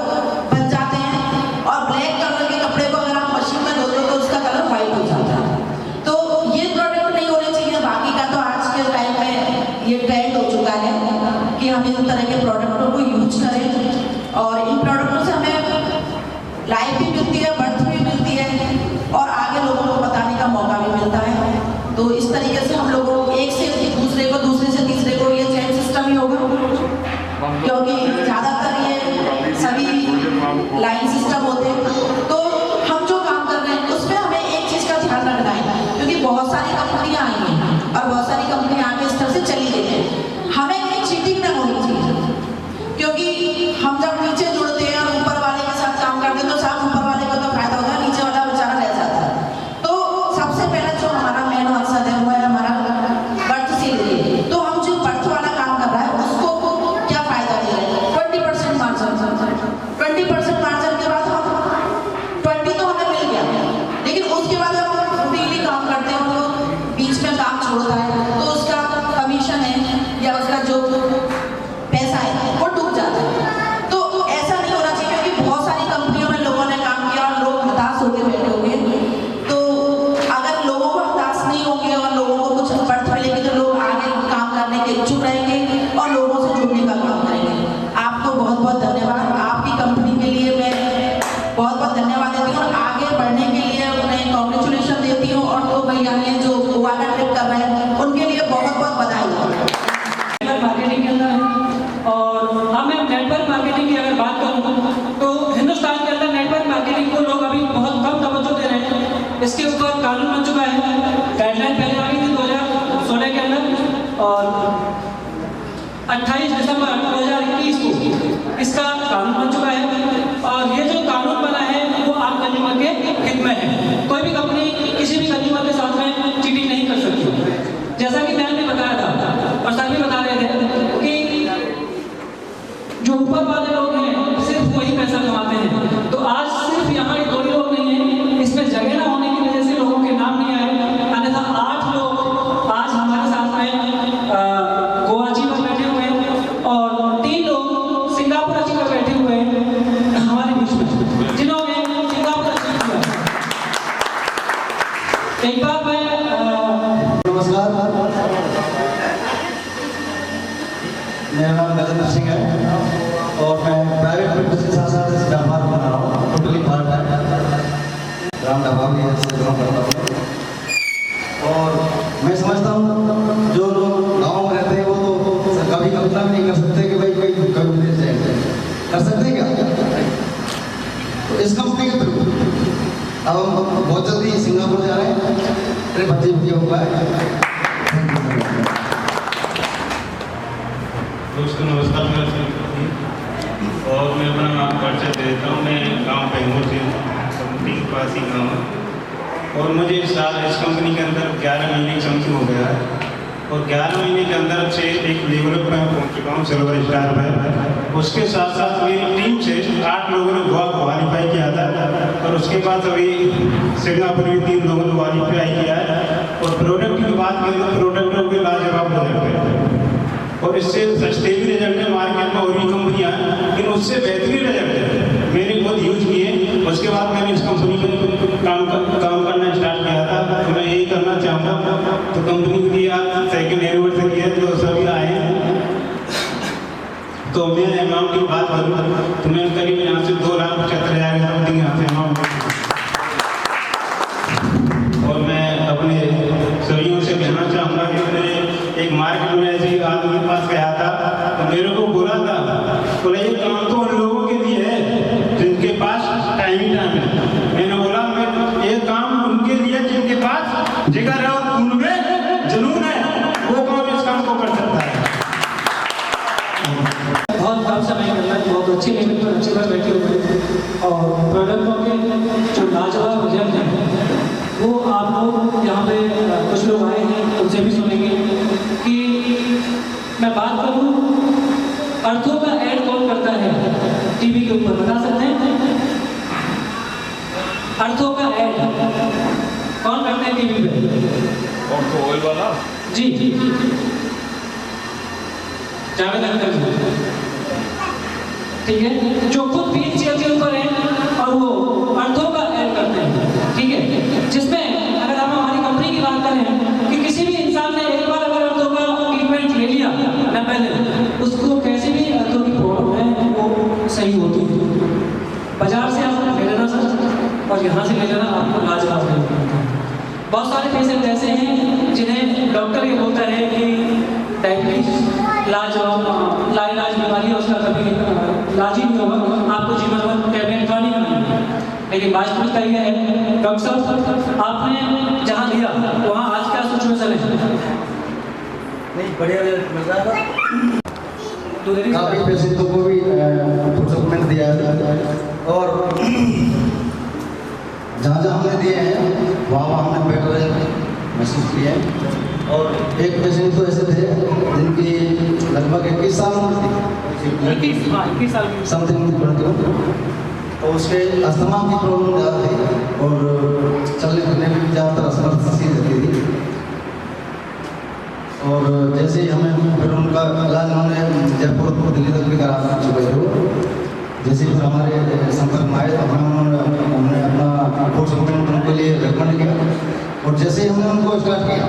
बच जाते हैं। और ब्लैक कलर के कपड़े को अगर आप मशीन में धोते हो तो उसका कलर व्हाइट हो जाता है। तो ये प्रोडक्ट नहीं होने चाहिए। बाकी का तो आज के टाइम में ये ट्रेंड हो चुका है कि हम इस तरह के प्रोडक्टों को यूज करें, और इन प्रोडक्टों से हमें लाइफ भी मिलती है, बर्थ भी मिलती है, और आगे लोगों को बताने का मौका भी मिलता है। तो इस तरीके से हम लोगों एक से दूसरे को, दूसरे से तीसरे को ये चेन सिस्टम ही होगा, क्योंकि ज़्यादातर ये सभी लाइन सिस्टम होते हैं। तो हम जो काम कर रहे हैं उसमें हमें एक चीज़ का ध्यान रखना है, क्योंकि बहुत सारी कंपनियाँ आई हैं और बहुत सारी कंपनियाँ आगे इस तरह से चली गई हैं। हमें कोई चीटिंग ना होनी चाहिए, क्योंकि हम जब नीचे जुड़ते हैं और ऊपर वाले के साथ काम करते हैं तो साफ ऊपर वाले को तो फायदा होता है, नीचे वाला बेचारा रह जाता है। तो सबसे पहले जो हमारा मेन मकसद है वो है हमारा बर्थ से लिए। तो हम जो बर्थ वाला काम कर रहा है उसको क्या फायदा दे रहे हैं? 20% मार्जिन। 20% मार्जिन के बाद हम 20 तो हमें मिल गया, लेकिन उसके बाद हम डेली काम करते हैं और वो बीच में काम छोड़ता है तो उसका कमीशन है या उसका जो पैसा है वो डूब जाता है। तो ऐसा नहीं होना चाहिए, क्योंकि बहुत सारी कंपनियों में लोगों ने काम किया और लोग हताश होकर बैठे होंगे। तो अगर लोगों को हताश नहीं होंगे और लोगों को कुछ बर्थ मिलेगी तो लोग आगे काम करने के इच्छुक रहेंगे और लोगों से जुड़ने का काम करेंगे। आपको बहुत बहुत धन्यवाद। आपकी कंपनी के लिए मैं बहुत बहुत धन्यवाद देती हूँ और आगे बढ़ने के लिए उन्हें कॉन्ग्रेचुलेशन देती हूँ, और दो भैया हैं जो वाटर ट्रिप कर रहे हैं उनके लिए बहुत बहुत बधाई। मार्केटिंग के अंदर है, और हाँ मैं नेटवर्क मार्केटिंग की अगर बात करूँ तो हिंदुस्तान के अंदर नेटवर्क मार्केटिंग को लोग अभी बहुत कम तवज्जो दे रहे हैं। इसके ऊपर कानून बन चुका है, गाइडलाइन पहले आ गई थी 2016 के अंदर, और 28 दिसंबर 2021 को इसका कानून बन चुका है। और ये जो कानून बना है वो आम कंज्यूमर के हित में है। कोई भी कंपनी किसी भी कंज्यूमर के साथ में चीटिंग नहीं कर सकती। जैसा कि मैंने भी बताया था और सर भी बता रहे थे कि जो ऊपर वाले लोग हैं सिर्फ वही पैसा कमाते हैं। तो आज सिर्फ यहाँ दो ही लोग नहीं हैं, इसमें जगह ना होने की वजह से लोगों के नाम नहीं आए, अन्यथा 8 लोग आज हमारे साथ में गोवाची पर बैठे हुए हैं और 3 लोग सिंगापुर अच्छी पर बैठे हुए हैं हमारे बीच में, जिन्होंने सिंगापुर अच्छी किया। एक बार मैं नमस्कार, मेरा नाम गजेंद्र सिंह है और मैं प्राइवेट बिजनेस के साथ साथ इस व्यापार में बना रहा हूँ। टोटली पार्ट टाइम ग्राम ढाबा भी से काम करता हूँ। और मैं समझता हूँ जो लोग गाँव में रहते हैं वो तो कभी कल्पना भी नहीं कर सकते कि भाई कोई कभी विदेश जाएंगे। कर सकते हैं क्या? तो इस कंपनी के थ्रू अब हम बहुत जल्दी सिंगापुर जा रहे हैं। मेरे बच्चे भी हुआ है। दोस्तों नमस्कार, और मैं अपना नाम परिचय देता हूँ। मैं गांव पेंगोर से कंपनी के पास ही गाँव है, और मुझे इस कंपनी के अंदर 11 महीने समथिंग हो गया है, और 11 महीने के अंदर से एक लेवल पर मैं पहुँच चुका हूँ, सिल्वर स्टार में। उसके साथ साथ मेरी टीम से 8 लोगों ने क्वालिफाई किया था, और उसके बाद अभी सिंगापुर में 3 लोगों ने क्वालिफाई किया है। और प्रोडक्ट की बात करें तो प्रोडक्टों के लाजवाब रिजल्ट है, और इससे सस्ते भी रिजल्ट है। मार्केट में और भी कंपनियाँ हैं लेकिन उससे बेहतरीन रिजल्ट है। मैंने खुद यूज किए, उसके बाद मैंने इस कंपनी में काम करना स्टार्ट किया था। तो मैं यही करना चाहूँगा, तो कंपनी के लिए आप 2nd एनिवर्सरी है तो सभी आए। तो मैं अमाउंट की बात करूँ तो मैं करीब यहाँ से 2,75,000 समथिंग यहाँ से अमाउंट, और मैं अपने सभी से कहना चाहूँगा कि मैंने एक मार्केट में ऐसे आदमी के पास गया था तो मेरे को बोला था, बोला ये काम तो उन लोगों के लिए है जिनके पास टाइम ही टाइम है। मैंने बोला मैं ये काम उनके लिए जिनके पास जिगर है और उनमें जुनून है, वो काम इस काम को कर सकता है। बहुत कम समय के अंदर बहुत अच्छी लेवल पर अच्छी बात बैठे हुए और प्रोडक्टों के जो लाजवाब रिजल्ट हैं वो आप लोग यहाँ पे कुछ लोग आए हैं उनसे भी सुनेंगे। कि मैं बात करूँ अर्थों का ऐड कौन करता है टीवी के ऊपर, बता सकते हैं? अर्थों का ऐड कौन करते हैं टीवी पे? और ऑयल वाला जी जावेद अख्तर जी। ठीक है, जो खुद व्हील चेयर के ऊपर है और वो अर्थों का एड करते हैं, ठीक है, जिसमें अगर हम हमारी कंपनी की बात करें कि किसी भी इंसान ने एक बार अगर अर्थों का ट्रीटमेंट ले लिया ना पहले, उसको कैसी भी अर्थों की प्रॉब्लम है वो सही होती है। बाजार से आप ले लेना सर और यहाँ से ले लेना, आपको लाजवाब नहीं। बहुत सारे पेशेंट ऐसे हैं जिन्हें डॉक्टर ये बोलता है कि डायबिटीज लाइलाज बीमारी है, उसका कभी इलाज ही नहीं होगा, आपको जीवन भर टैबलेट खानी है। लेकिन वास्तविकता का ये है डॉक्टर साहब, आपने जहाँ दिया वहाँ आज क्या सिचुएशन है? नहीं, बढ़िया मिल रहा है। तो काफ़ी पेशेंटों को भी सप्लीमेंट दिया है और जहाँ जहाँ हमने दिए हैं वहाँ हमने बेटर महसूस किए हैं। और एक पेशेंट तो ऐसे थे जिनकी लगभग 21 साल उम्र थी, 21 साल समथिंग बढ़ती हूँ, तो उसके अस्थमा की प्रॉब्लम ज़्यादा थी और चलने फिरने में भी ज़्यादातर असमर्थ सी रहती थी। और जैसे ही हमें फिर उनका इलाज उन्होंने जयपुर दिल्ली तक भी करा चुके थे। जैसे फिर हमारे संपर्क में आए तो हमने अपना कोर्स उनके लिए रिकमेंड किया और जैसे ही हमने उनको स्टार्ट किया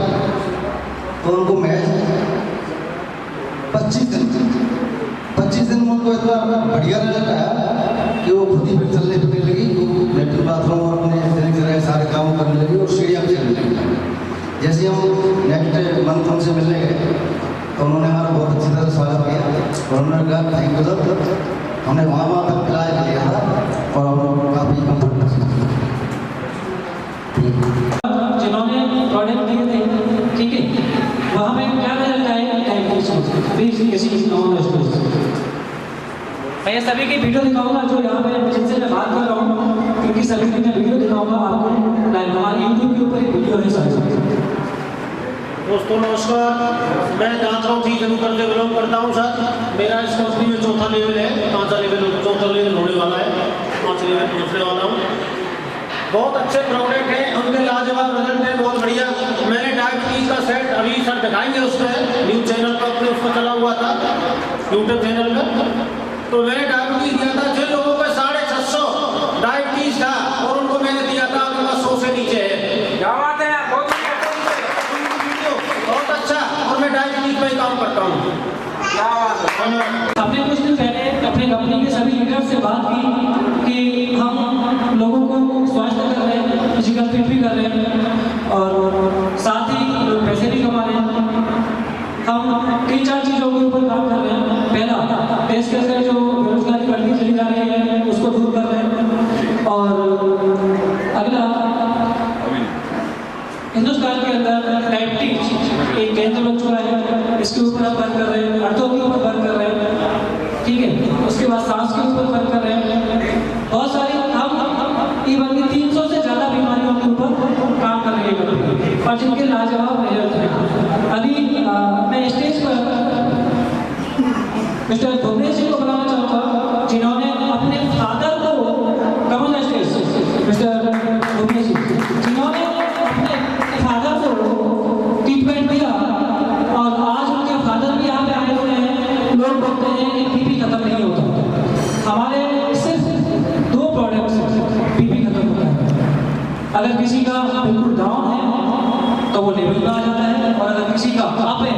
तो उनको महज 25 दिन में उनको इतना बढ़िया रिजल्ट आया कि वो खुद ही फिर चलने फिरने लगी, लेटरिन बाथरूम और अपने दिनचर्या सारे काम करने लगी और सीढ़ियाँ भी चलने लगी। जैसे हम नेक्स्ट मंथ उनसे मिलने गए तो उन्होंने हमारा बहुत अच्छी तरह स्वागत किया और उन्होंने कहा थैंक यू सर, हमने वहाँ तक इलाज लिया था और काफ़ी कम्फर्ट महसूस किया। जिन्होंने प्रोडक्ट दिए थे, ठीक है, वहाँ में क्या रिजल्ट आएगा किसी मैं ये सभी की वीडियो दिखाऊंगा जो यहाँ पे जिनसे मैं बात कर रहा हूँ, क्योंकि सभी की मैं वीडियो दिखाऊंगा आपको लाइव, हमारे यूट्यूब के ऊपर ही वीडियो है सारी। दोस्तों नमस्कार, मैं जांचराव थी जरूर से बिलोंग करता हूँ सर। मेरा इस कंपनी में चौथा लेवल है, चौथा लेवल होने वाला है, 5 लेवल पहुँचने वाला हूँ। बहुत अच्छे प्रोडक्ट हैं, उनके लाजवाब रिजल्ट है, बहुत बढ़िया। मैंने डायबिटीज का सेट अभी सर दिखाएंगे उसमें न्यूज़ चैनल पर अपने उसको चला हुआ था यूट्यूब चैनल पर। तो मैंने डायबिटीज दिया था जिन लोगों का 650 डायबिटीज था और उनको मैंने दिया था उनका 100 से नीचे है। क्या बात है, बहुत अच्छा। और मैं डायबिटीज पे काम करता हूँ। हमने कुछ दिन पहले अपने कंपनी के सभी लीडर से बात की कि हम लोगों को स्वास्थ्य कर रहे हैं, फिजिकल फिट भी कर रहे हैं और साथ ही लोग पैसे भी कमा रहे हैं। हम 3-4 चीज़ों के ऊपर काम कर रहे हैं। पहला, देश के अंदर जो बेरोजगारी बढ़ती चली जा रही है उसको दूर कर रहे हैं और अगला, हिंदुस्तान के अंदर डायबिटीज एक केंद्र बन चुका है, इसके ऊपर हम वर्क कर रहे हैं, अर्थों के ऊपर वर्क कर रहे हैं, ठीक है, उसके बाद सांस के ऊपर वर्क कर रहे हैं। बहुत सारी हम इवन की 300 से ज़्यादा बीमारियों के ऊपर काम कर रहे हैं और जिनके लाजवाब रिजल्ट हैं। अभी मैं स्टेज पर मिस्टर भुवनेश जी को बुलाना चाहूँगा जिन्होंने अपने फादर को कमल स्टेज मिस्टर भुवनेश जी जिन्होंने अपने फादर को ट्रीटमेंट दिया और आज उनके फादर भी यहाँ पे आए हुए हैं। लोग बोलते हैं कि बीपी खत्म नहीं होता, हमारे सिर्फ 2 प्रोडक्ट्स बीपी खत्म होता है। अगर किसी का बिल्कुल डाउन है तो वो लेवल में आ जाता है और अगर किसी का अप है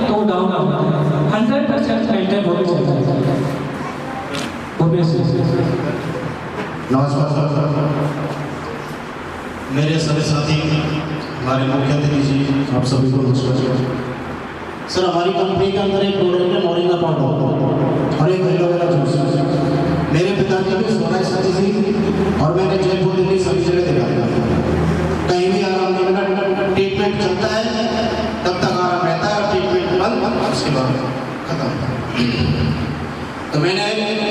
तो वो डाउन आ जाता है। 100% मेंटेन होना चाहिए। नमस्कार सर, मेरे सभी साथी, हमारे मुख्य अतिथि जी, आप सभी को नमस्कार सर। हमारी कंपनी के अंदर एक प्रोडक्ट है मोरिंगा पाउडर और एक एलोवेरा जूस। मेरे पिताजी की सोना स्थिति थी और मैंने जयपुर दिल्ली सभी जगह देखा, कहीं भी आराम नहीं मिला। ट्रीटमेंट चलता है तब तक आराम रहता है और ट्रीटमेंट बंद उसके बाद खत्म। तो मैंने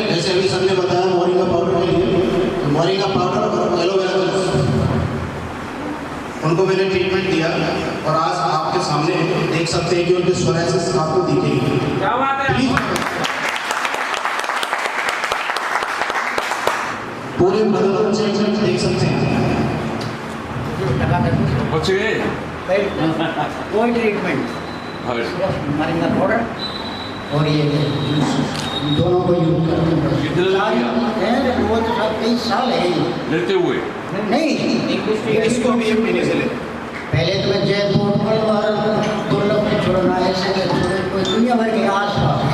जैसे अभी सर ने बताया मोरिंगा पाउडर के लिए, तो मोरिंगा पाउडर और एलोवेरा जूस उनको मैंने ट्रीटमेंट दिया और आज आपके सामने देख सकते हैं कि उनके सोरायसिस आपको दिखेगी। क्या बात है, पूरे बदन से देख सकते हैं। कोई ट्रीटमेंट मोरिंगा पाउडर और ये जूस दोनों को यूज करते हैं। वो तो सब 23 साल है लेते हुए नहीं, इसको भी ये पीने से लेते पहले तो मैं जयपुर और दुर्लभ में छोड़ना ऐसे कोई दुनिया भर के आस पास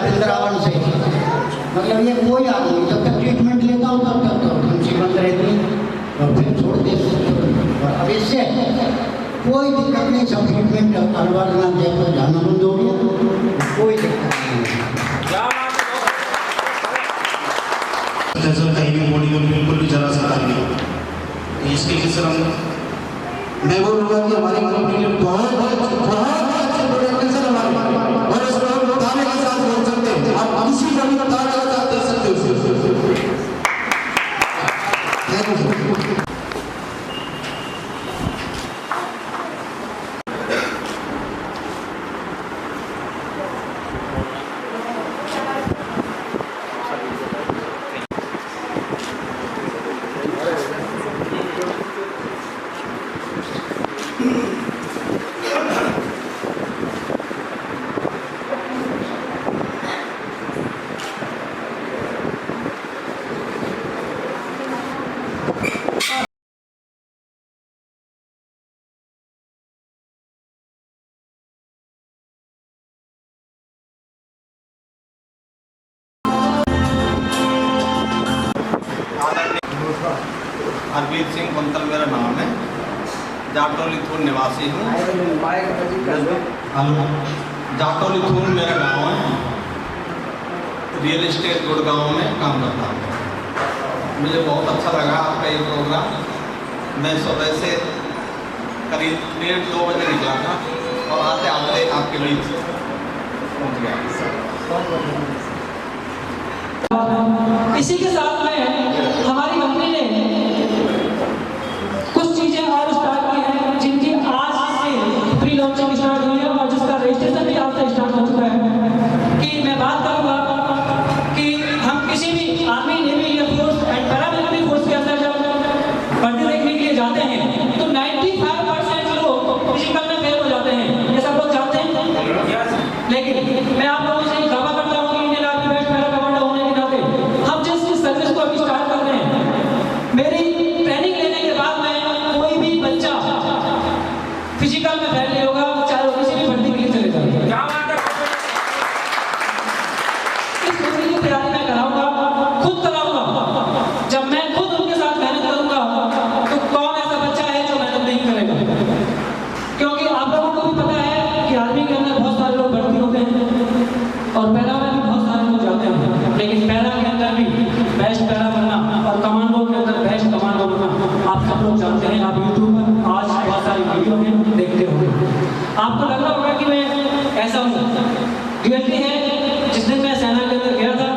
वृंदावन से, मतलब ये कोई आदमी जब तक ट्रीटमेंट लेता हूँ तब तक तो तुलसी बंद रहती और फिर छोड़ देती। और अब इससे कोई दिक्कत नहीं, सब ट्रीटमेंट अलवारनाथ जयपुर जाना बंद हो गया, कोई दिक्कत नहीं। कहीं भी बॉडी में बिल्कुल भी जरा सा नहीं। इसके लिए सर मैं बोलूँगा कि हमारी कंपनी के बहुत अच्छे प्रोडक्ट है सर हमारे, और इसको हम ताने के साथ बोल सकते हैं। आप किसी को भी ताने के साथ दे सकते हो। Thank you. हरवीर सिंह कुंतल मेरा नाम है, जाटौली थून निवासी हूँ। जाटौली थून मेरा गांव है, रियल एस्टेट गुड़गांव में काम करता हूँ। मुझे बहुत अच्छा लगा आपका ये प्रोग्राम। मैं सुबह से करीब 1:30-2 बजे निकला था और आते आते आपके बीच पहुँच गया। इसी के साथ में हमारी कंपनी ने कुछ चीजें और स्टार्ट की हैं जिनकी आज से प्री लॉन्चिंग स्टार्ट हुई है और जिसका रजिस्ट्रेशन भी आज से स्टार्ट हो चुका है। कि मैं बात करूंगा कि हम किसी भी army, navy, air force and paramilitary force के अंदर जब भर्ती देखने के लिए जाते हैं तो 95% लोग फिजिकल में फेल हो जाते हैं, ये सब लोग जानते हैं। लेकिन मैं आप लोगों से दावा करता हूँ कि Indian army best para commando होने के नाते हम जिस सर्विस को अभी स्टार्ट कर रहे हैं, मेरी ट्रेनिंग लेने के बाद में कोई भी बच्चा फिजिकल में फेल नहीं होगा, चाहे वो किसी भी भर्ती के लिए चले जाए। इस भर्ती की तैयारी मैं कराऊंगा, खुद कराऊंगा। जब मैं खुद उनके साथ मेहनत करूंगा तो कौन ऐसा बच्चा है जो मेहनत नहीं करेगा? क्योंकि आप लोगों को भी पता है कि आर्मी के अंदर बहुत सारे लोग भर्ती होते हैं और पैरा में भी बहुत सारे लोग जाते हैं, लेकिन पैरा के अंदर भी बेस्ट पैरा बनना और कमांडो के अंदर बेस्ट कमांडो बनना आप सब लोग जानते हैं। आप यूट्यूब पर आज बहुत सारी वीडियो में देखते होंगे। आपको लग रहा होगा कि मैं ऐसा हूँ, रियलिटी है जिस दिन मैं सेना के अंदर गया था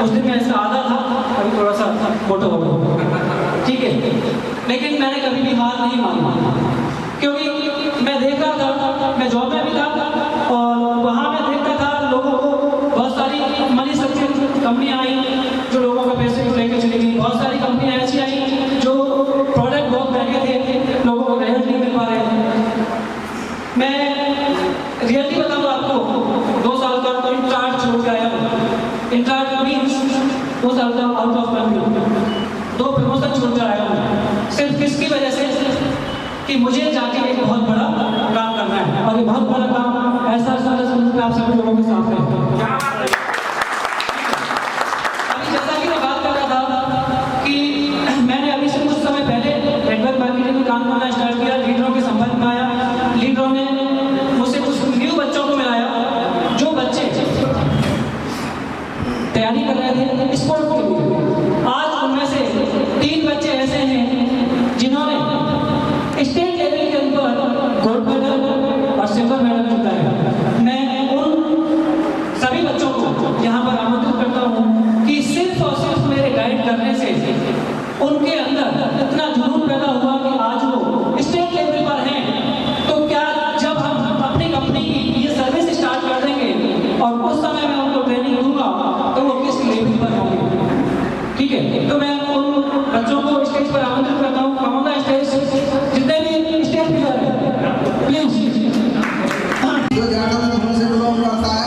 उस दिन मैं इसका आधा था, अभी थोड़ा सा फोटो हो गया, ठीक है। लेकिन मैंने कभी भी हार नहीं मानी, क्योंकि मैं देख रहा था, मैं जॉब में भी था और वहाँ मैं देखता था लोगों को, बहुत सारी मनी सक्सेस कंपनियाँ आई जो लोगों का पैसे लेके चली गई। बहुत सारी कंपनियाँ ऐसी आई जो प्रोडक्ट बहुत महंगे थे, लोगों को रेट नहीं मिल पा रहे थे। मैं रियलिटी बताऊँ आपको, 2 साल का तो इंचार्ज छोड़ के आया हूँ। इंचार्ज मीन्स 2 साल का आउट ऑफ कंट्री, 2 प्रमोशन छोड़ कर आया हूँ, सिर्फ किसकी वजह से कि मुझे जाके एक बहुत बड़ा काम करना है। और ये बहुत बड़ा काम ऐसा आप सभी लोगों के सामने है। अभी जैसा कि मैं बात कर रहा था कि मैंने अभी से कुछ समय पहले नेटवर्क मार्केटिंग में काम करना स्टार्ट किया, लीडरों के संपर्क में आया। लीडरों ने मुझसे कुछ न्यू बच्चों को मिलाया जो बच्चे तैयारी कर रहे थे स्पोर्ट के लिए। आज उनमें से 3 बच्चे ऐसे हैं जिन्होंने स्टेट लेवल के ऊपर गोल्ड मेडल और सिल्वर मेडल जीता है। मैं उन सभी बच्चों को यहाँ पर आमंत्रित करता हूँ कि सिर्फ और सिर्फ मेरे गाइड करने से उनके अंदर इतना जुनून पैदा हुआ कि आज वो स्टेट लेवल पर हैं। तो क्या जब हम अपनी कंपनी की ये सर्विस स्टार्ट कर देंगे और उस समय मैं उनको ट्रेनिंग दूंगा तो वो किस लेवल पर होंगे, ठीक है। तो मैं उन बच्चों को स्टेज पर आमंत्रित करता हूँ। कम ऑन द स्टेज, जितने भी स्टेज प्लेयर हैं प्लीज। जो जाटौली थून से बिलोंग करता है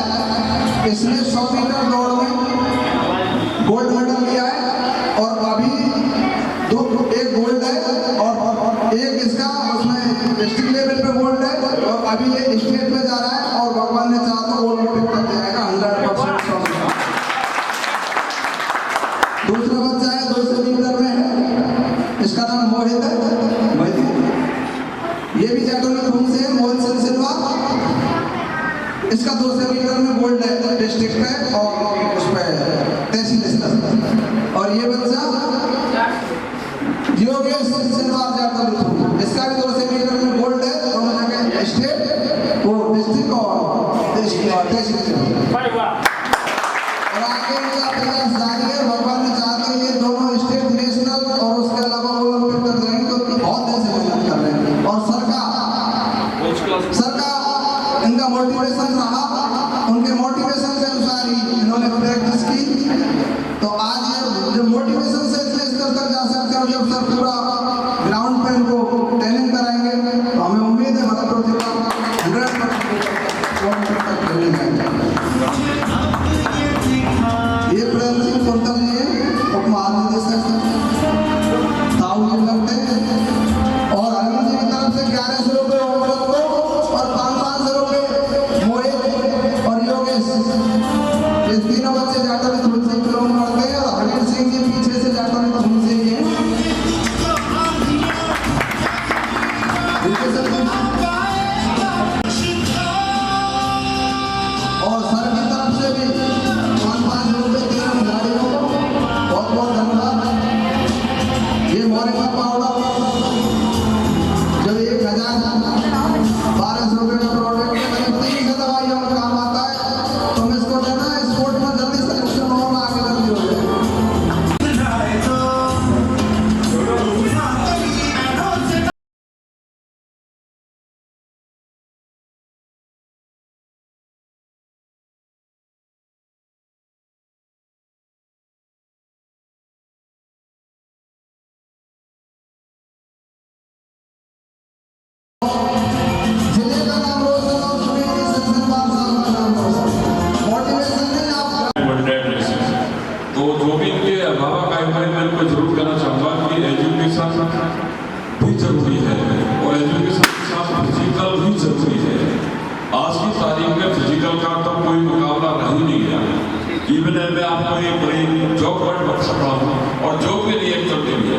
इसका 2 सेमीटर में गोल्ड है डिस्ट्रिक्ट है और उस पर तहसील स्तर। और ये बच्चा योगेश सिलवार जाता है, इसका भी 2 सेमीटर में गोल्ड है, दोनों जगह स्टेट वो डिस्ट्रिक्ट और तहसील स्तर। और आगे इनका प्रयास जारी है, भगवान ने चाहते हैं ये दोनों स्टेट नेशनल और उसके अलावा ओलंपिक कर जाएंगे, तो बहुत दिन से मेहनत कर रहे हैं। और सरकार इनका मोटिवेशन रहा, उनके मोटिवेशन के अनुसार ही इन्होंने प्रैक्टिस की, तो आज ये जो मोटिवेशन से इसलिए स्तर तक जा सकते हैं। जब सर पूरा ग्राउंड पे इनको ट्रेनिंग कराएंगे तो हमें उम्मीद है मध्य प्रदेश 100% ट्रेनिंग है। ये प्रेम सिंह कुंतल जी उप महानिदेशक ताऊ जी लगते हैं। और अरविंद जी की तरफ से 1100 रुपये अमृत को और 500 रुपये मोहित और योगेश, ये तीनों बच्चे जाकर तुलसी किलोमीटर पढ़ते हैं। और हरवीर सिंह जी पीछे से जाकर तुलसी जी और सर की तरफ से भी 500 रुपये तीनों खिलाड़ियों को बहुत बहुत धन्यवाद। ये मोरिंगा पाउडर जो 1200 रुपये का प्रोडक्ट है, करीब 300 दवाइयों में काम आता है। तुम इसको देना, स्पोर्ट में जल्दी सिलेक्शन हो, आगे जल्दी हो जाए। जिले का नाम रोशन और सुनील संसदवार साहब का नाम रोशन। मोटिवेशन नहीं आप तो जो भी इनके अभिभावक आए मैं इनको जरूर कहना चाहूँगा कि एजुकेशन भी जरूरी है और एजुकेशन के साथ फिजिकल भी जरूरी है। आज की तारीख में फिजिकल का तो कोई मुकाबला रह ही नहीं गया। इवन मैं आपको एक बड़ी जॉब वर्ड बता सकता हूँ और जॉब के लिए चलते हुए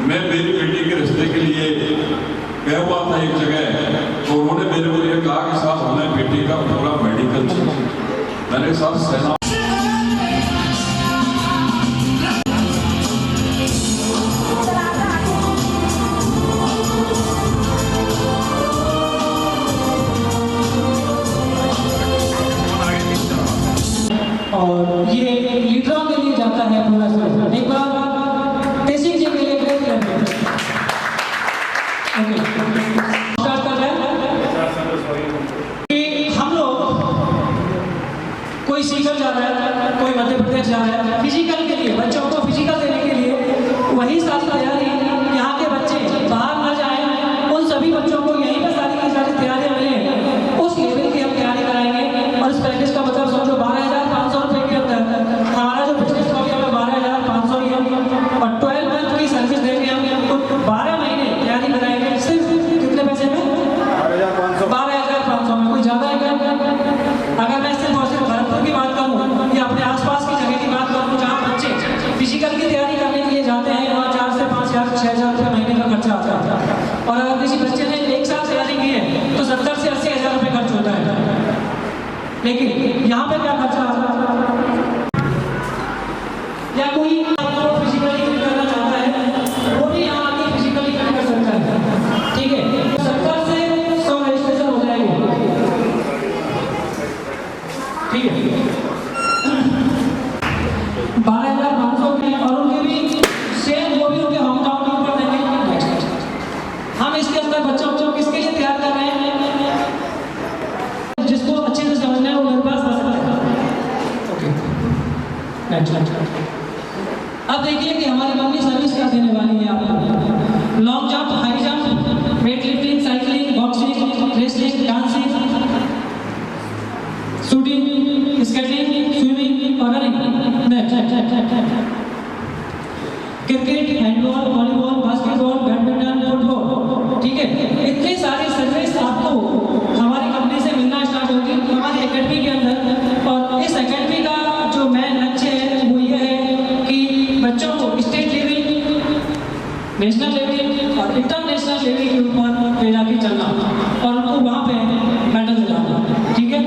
मैं मेरी बेटी के रिश्ते के लिए गया हुआ था एक जगह, तो उन्होंने मेरे को ये कहा कि साहब हमें बेटी का पूरा मेडिकल चाहिए। मैंने साहब सेना और ये लीडरों के लिए जाता है पूरा सब। एक बार टेस्टिंग जी के लिए ग्रेट करते हैं। स्टार्ट कर रहे हैं कि हम लोग कोई सीकर जा रहा है, कोई मध्य प्रदेश जा रहा है, फिजिकल के लिए बच्चों को फिजिकल देने के लिए वही सारी तैयारी यहाँ के बच्चे बाहर न जाए, उन सभी बच्चों को यहीं पर सारी की सारी तैयारियाँ मिले, उस लेवल की हम तैयारी कराएंगे। और इस पैकेज का मतलब समझो 12,500 रुपये के अंदर हमारा जो बिजनेस हो गया 12,500 ही है और 12 मंथ की सर्विस देंगे हम, तो 12 महीने तैयारी कराएंगे। सिर्फ कितने पैसे में? 12,500 में। कोई ज़्यादा है क्या? अगर मैं सिर्फ और सिर्फ भरतपुर की बात करूँ या अपने आसपास की जगह की बात करूँ जहाँ बच्चे फिजिकल की तैयारी करने के लिए जाते हैं, वहाँ 4 से 5,000 6,000 रुपये महीने का खर्चा आता है। और अगर किसी बच्चे ने 1 साल तैयारी की है तो 70 से 80,000 रुपये खर्च होता है। लेकिन यहाँ पे क्या खर्चा आता है? या कोई आपको फिजिकली फिट करना चाहता है, वो भी यहाँ आके फिजिकली फिट कर सकता है। ठीक है, 70 से 100 रजिस्ट्रेशन हो जाएंगे। ठीक है, 12,500 के और उनके भी सेम वो भी उनके होम टाउन के ऊपर देंगे। हम इसके अंदर बच्चों को किसके लिए तैयार कर रहे हैं? जिसको अच्छे से समझना है वो मेरे पास आ सकता है। ओके, अब देखिए कि हमारी मम्मी सर्विस क्या देने वाली है आपको। Long jump, high jump, weight lifting, cycling, boxing, wrestling, dancing, shooting, skating, swimming और running, cricket, handball, volleyball, basketball, badminton, football. ठीक है, इतनी सारी सर्विस आपको हमारी कंपनी से मिलना स्टार्ट होगी हमारी एकेडमी के अंदर। और इस एकेडमी का जो मेन लक्ष्य है वो ये है कि बच्चों को स्टेट लेवल, नेशनल लेवल और इंटरनेशनल लेवल के ऊपर ले जाके चलना और उनको वहाँ पे मेडल दिलाना। ठीक है,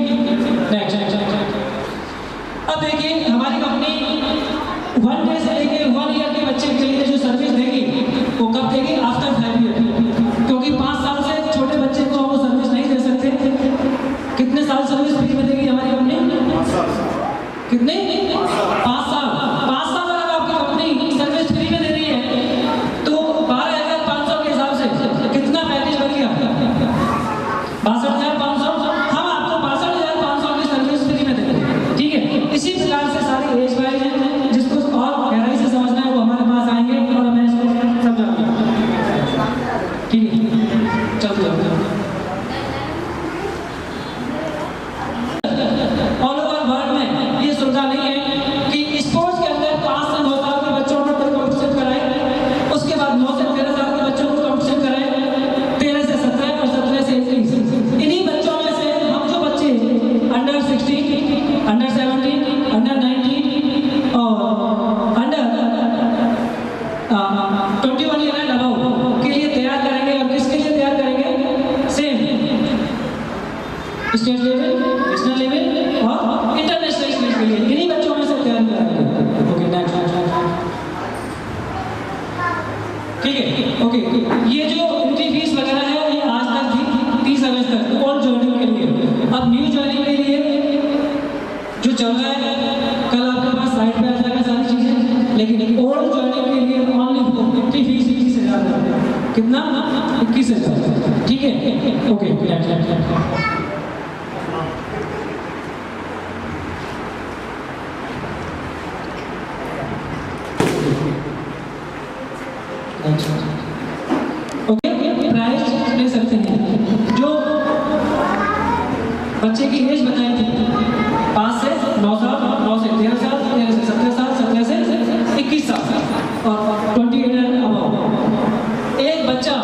16, अंडर 17, अंडर 19 और अंडर 21 ईयर एंड अबव के लिए तैयार करेंगे। और किसके लिए तैयार करेंगे? Same state level, national level और इंटरनेशनल स्टेज के लिए इन्हीं बच्चों में से तैयार करेंगे। ओके नेक्स्ट, ठीक है। ओके, ये जो इनकी फीस वगैरह है ये आज तक थी 30 अगस्त तक और ज्वाइनिंग के लिए। अब न्यू ज्वाइनिंग के लिए जो चल रहा है, कल आपके पास साइड पे आ जाएगा सारी चीजें, लेकिन ओल्ड ज्वाइनिंग के लिए ओनली इनकी फीस 21,000। कितना? 21,000, ठीक है। ओके ओके, प्राइस ले सकते हैं। जो बच्चे की एज बताई थी 5 से 9 साल, 9 से 13 साल, 13 से 17 साल, 17 से 21 साल और 28 एंड अबव। एक बच्चा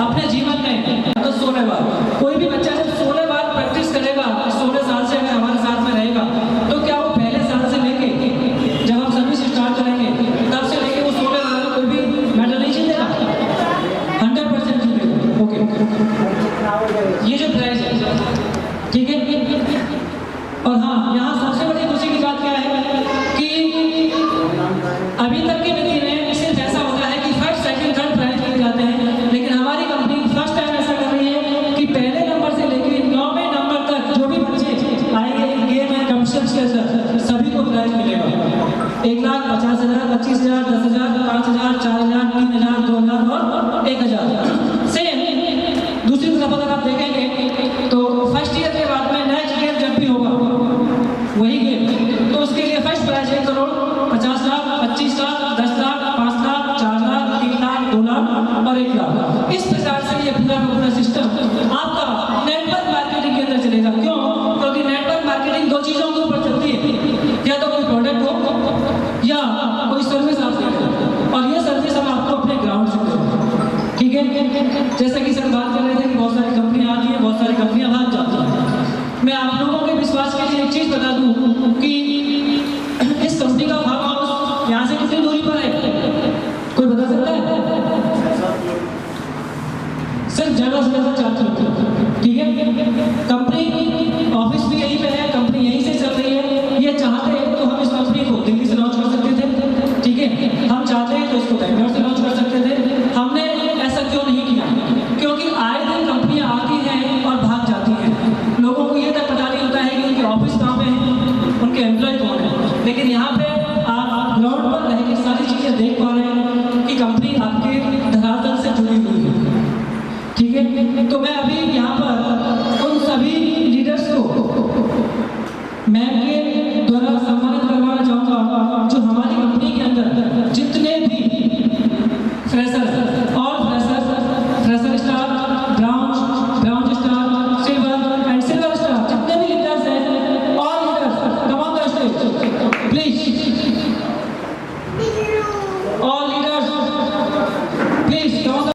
अपने जीवन में तो 16 बार, कोई भी बच्चा जब 16 बार प्रैक्टिस करेगा, 16 साल से अगर हमारे साथ में रहेगा, तो क्या वो पहले साल से लेके जब हम सर्विस स्टार्ट करेंगे तब से लेके वो 16 बार में कोई भी मेडल नहीं जीतेगा? 100% जीतेगा। ओके, ये जो प्राइज है, ठीक है। और हाँ, यहाँ सबसे बड़ी खुशी की बात क्या है कि अभी तक की नीति में सिर्फ ऐसा होता है कि फर्स्ट, सेकंड, थर्ड प्राइज दिए जाते हैं, लेकिन हमारी कंपनी फर्स्ट टाइम ऐसा कर रही है कि पहले नंबर से लेकर 9वें नंबर तक जो भी बच्चे आएंगे गेम एंड कॉम्पिटिशन्स के अंदर सभी को प्राइज मिलेगा। 1,50,000, 25,000, 10,000, 5,000, 4,000, 3,000, 2,000 और 1,000। सेम दूसरी तरफ अगर आप देखेंगे तो फर्स्ट ईयर के बाद में नेक्स्ट गेम जब भी होगा वही गेम, तो उसके लिए फर्स्ट प्राइज 1 करोड़ 50 लाख, 25 लाख, 10 लाख, 5 लाख, 4 लाख, 3 लाख, 2 लाख और 1 लाख। इस प्रकार से ये पूरा सिस्टम आपका नेटवर्क मार्केटिंग के अंदर चलेगा। क्यों? क्योंकि नेटवर्क मार्केटिंग दो चीजों के ऊपर चलती है, या तो कोई प्रोडक्ट हो या कोई सर्विस आप दे रहे हो, और ये सर्विस हम आपको अपने ग्राउंड से देंगे, ठीक है। जैसा कि सर बात कर रहे थे कि बहुत सारी कंपनियां आती हैं, बहुत सारी कंपनियां भाग जाती हैं। मैं आप लोगों के विश्वास के लिए एक चीज बता दूं कि इस कंपनी का फार्म हाउस यहाँ से कितनी दूरी पर है? कोई बता सकता है? सिर्फ ज्यादा से ज्यादा 4 किलोमीटर, ठीक है। कंपनी ऑफिस भी यहीं पे है, कंपनी यहीं से चल रही है। ये चाहते हैं तो हम इस कंपनी को दिल्ली से लॉन्च कर सकते थे, ठीक है। हम चाहते हैं तो इसको बैंगलोर से लॉन्च कर सकते थे। हमने ऐसा क्यों नहीं किया? क्योंकि आए दिन कंपनियां आती हैं और भाग जाती हैं। लोगों को ये तक पता नहीं होता है कि उनके ऑफिस कहाँ पे हैं, उनके एम्प्लॉय कौन है। लेकिन यहाँ पे आप ग्राउंड पर रह के सारी चीजें देख पा रहे हैं कि कंपनी आपके धरातल से जुड़ी हुई है, ठीक है। तो मैं अभी यहाँ पर उन सभी लीडर्स को मैं के द्वारा सम्मानित करवाना चाहूँगा जो हमारी कंपनी के अंदर जितने भी fresher star, brown star, silver and silver star, जितने भी लीडर्स हैं, all leaders come on the stage please. All leaders please come on the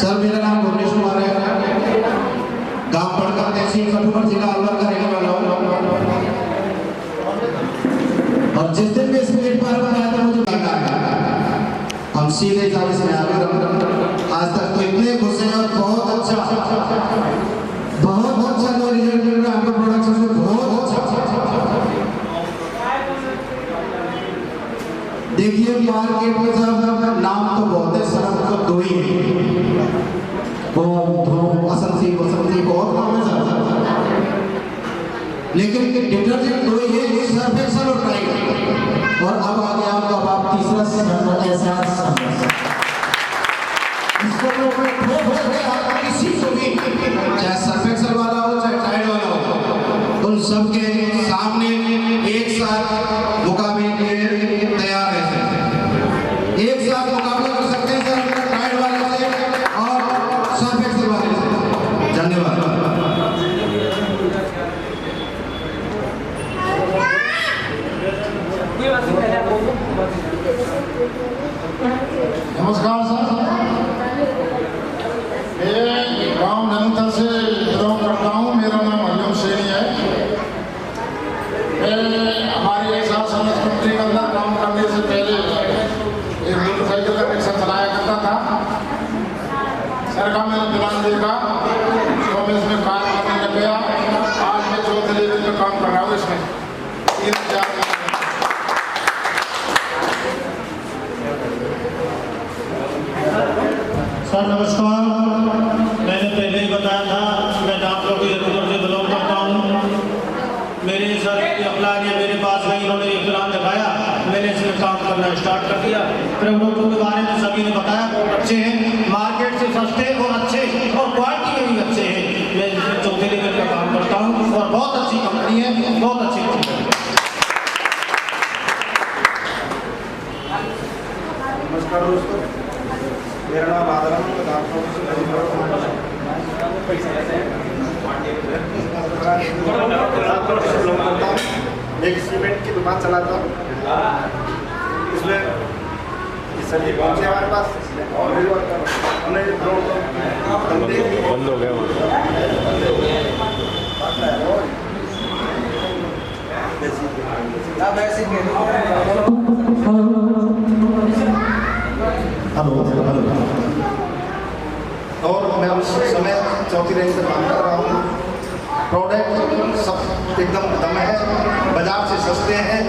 sir मेरा नाम भुवनेश कुमार है, गांव बड़का तहसील कठुआ जिला अलवर का रहने वाला हूँ। और जिस दिन भी इस प्लेट पर आया था मुझे लगा हम सीधे चालीस में आ गए। आज तक तो इतने खुश हैं और बहुत अच्छा जो रिजल्ट मिल रहा है आपका प्रोडक्शन में, बहुत अच्छा। देखिए मार्केट में सब नाम तो बहुत है, सरफ तो दो ही है, असंसी बहुत नाम है सर, लेकिन डिटर्जेंट दो ही है, सर्फ एक्सेल और टाइड। और अब आ गया आपका आप तीसरा एहसास, इसको किसी को भी चाहे सर्फ एक्सेल वाला हो चाहे टाइड वाला हो, उन सबके सामने एक साथ मुकाबले के लिए तैयार है। एक साथ मुकाबला कर सकते हैं सर टाइड वाले से और सर्फ एक्सेल वाले से। धन्यवाद। नमस्कार सर, मैं गांव ननूता से बिलोंग करता हूं। मेरा नाम हरिओम सैनी है। मैं हमारी एहसास कंपनी के अंदर काम करने से पहले एक मोटरसाइकिल का रिक्शा चलाया करता था। सर का मैंने प्लान देखा तो मैं इसमें काम करने लग गया। आज मैं चौथे लेवल पे काम कर रहा हूँ इसमें 3-4 सर नमस्कार, मैंने पहले ही बताया था मैं डॉक्टर की जरूरत से बिलोंग करता हूँ। मेरे सर अप्लाई ने मेरे पास गई, उन्होंने एक प्लान दिखाया, मैंने इसमें काम करना स्टार्ट कर दिया। प्रोडक्टों के बारे में सभी ने बताया बहुत अच्छे हैं, मार्केट से सस्ते और अच्छे और क्वालिटी में भी अच्छे हैं। मैं इसमें चौथे लेवल का काम करता हूँ और बहुत अच्छी कंपनी है, बहुत अच्छी कंपनी है। नमस्कार दोस्तों, मेरा नाम आदरम है। एक सीमेंट की दुकान चलाता हूँ। इसमें सभी पहुँचे हमारे पास और हमने बंद हो गया। हेलो। और मैं उस समय चौथी रेंज से काम कर रहा हूँ। प्रोडक्ट सब एकदम दम है, बाजार से सस्ते हैं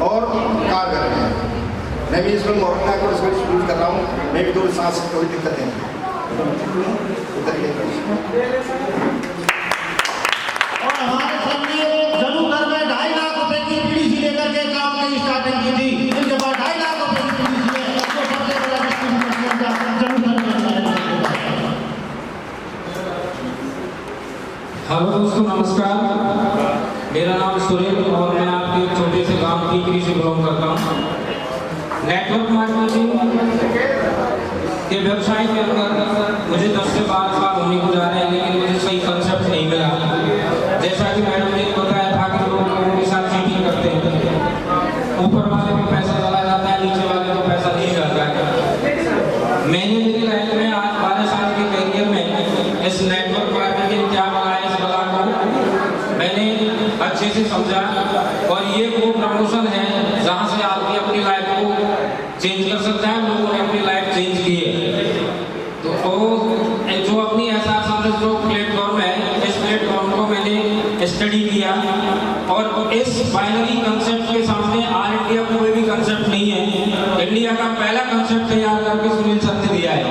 और कारगर हैं। मैं भी इसमें मोरंगा को इसमें यूज कर रहा हूँ। मैं भी थोड़ी सांस की कोई दिक्कत नहीं। और हमारे सामने जरूर घर में 2.5 लाख रुपए की पीडीसी लेकर के काम की स्टार्टिंग की थी। इनके पास 2.5 लाख रुपए की पीडीसी है, तो सबसे बड़ा डिस्ट्रीब्यूटर जरूर करना है। हेलो दोस्तों नमस्कार, मेरा नाम सुरेश और मैं आपके छोटे से गांव टीकरी से बिलोंग करता हूँ। नेटवर्क मार्केटिंग के व्यवसाय के अंदर मुझे 10 से 12 साल होने को जा रहे हैं, लेकिन मुझे सही कंसेप्ट नहीं मिला। जैसा कि मैडम ने बताया था कि लोग लोगों के साथ चीटिंग करते हैं, ऊपर वाले को पैसा चला जाता है, नीचे वाले को पैसा नहीं जाता है। मैंने मेरी लाइफ में आज 12 साल के करियर में इस नेटवर्क मार्केटिंग क्या बना है, इस बला को मैंने अच्छे से समझा। और ये वो प्रमोशन है जहाँ से आदमी अपनी लाइफ को चेंज कर सकता है। लोगों ने अपनी लाइफ चेंज की है। तो जो अपनी एहसास जो प्लेटफॉर्म है, इस प्लेटफॉर्म को मैंने स्टडी किया और इस बाइनरी कंसेप्ट के सामने ऑल इंडिया में कोई भी कंसेप्ट नहीं है। इंडिया का पहला कंसेप्ट तैयार करके सुनील सर ने दिया है।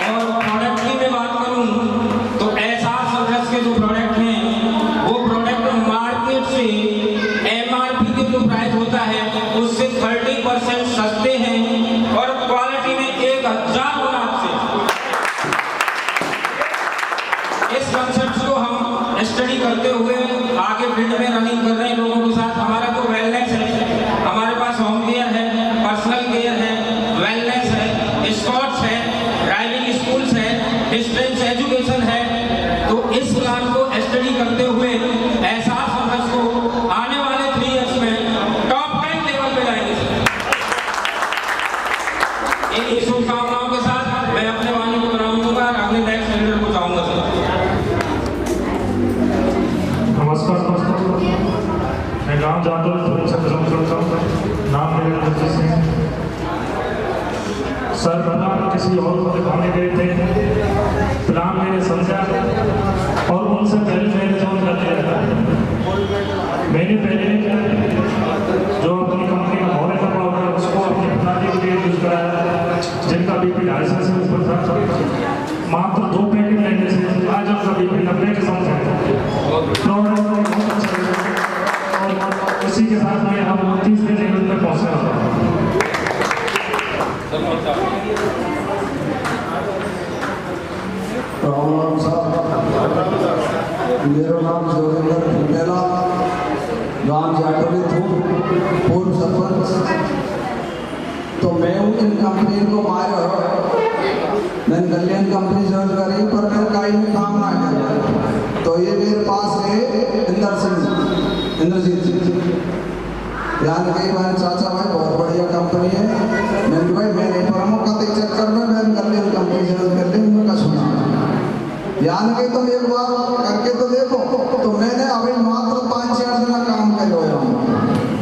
और प्रोडक्ट की मैं बात करूं तो एहसास सर्विस के जो प्रोडक्ट हैं वो प्रोडक्ट मार्केट से एमआरपी के जो प्राइस होता है उससे 30% सस्ते हैं और क्वालिटी में 1000 गुना अच्छे। इस कंसेप्ट को हम स्टडी करते हुए आगे फील्ड में रनिंग कर रहे हैं लोगों के साथ। हमारा जो वेलनेस है, हमारे पास होम केयर है, इन शुभकामनाओं के साथ मैं अपने वाणी को बनाऊंगा और अपने नेक्स्ट सिलेंडर को जाऊंगा सर। नमस्कार, मैं गांव जाटोल से बिलोंग करता हूँ। नाम मेरा रंजीत सिंह। सर प्लान किसी और को दिखाने गए थे, प्लान मैंने समझा और उनसे पहले मैंने जॉइन कर लिया था। मैंने पहले जो अपनी कंपनी का मॉडल का पाउडर है उसको अपनी प्रणाली के लिए यूज कराया, जिनका बीपी 250 से ऊपर था। मात्र 2 पैकेट लेने से आज उनका बीपी 90 के समझ प्रोडक्ट बहुत अच्छा लगा और उसी के साथ में हम 30वें लेवल पर पहुँचे हैं। राम साहब, मेरा नाम जोगिंदर खंडेला, गांव जाटोली थू, पूर्व सरपंच। तो मैं हूँ इन कंपनी को मारे हो, मैंने कल्याण कंपनी ज्वाइन करी पर मेरे कहीं में काम ना किया। तो ये मेरे पास है इंद्रजीत सिंह, यानी कई बार चाचा भाई बहुत बढ़िया कंपनी है। मैंने भाई मैंने प्रमुख का चक्कर में मैंने कल्याण कंपनी ज्वाइन कर ली, उनका सुना यानी कि तुम एक बार करके तो देखो। तो मैंने अभी मात्र 5-4 दिन काम करे हुए हूँ।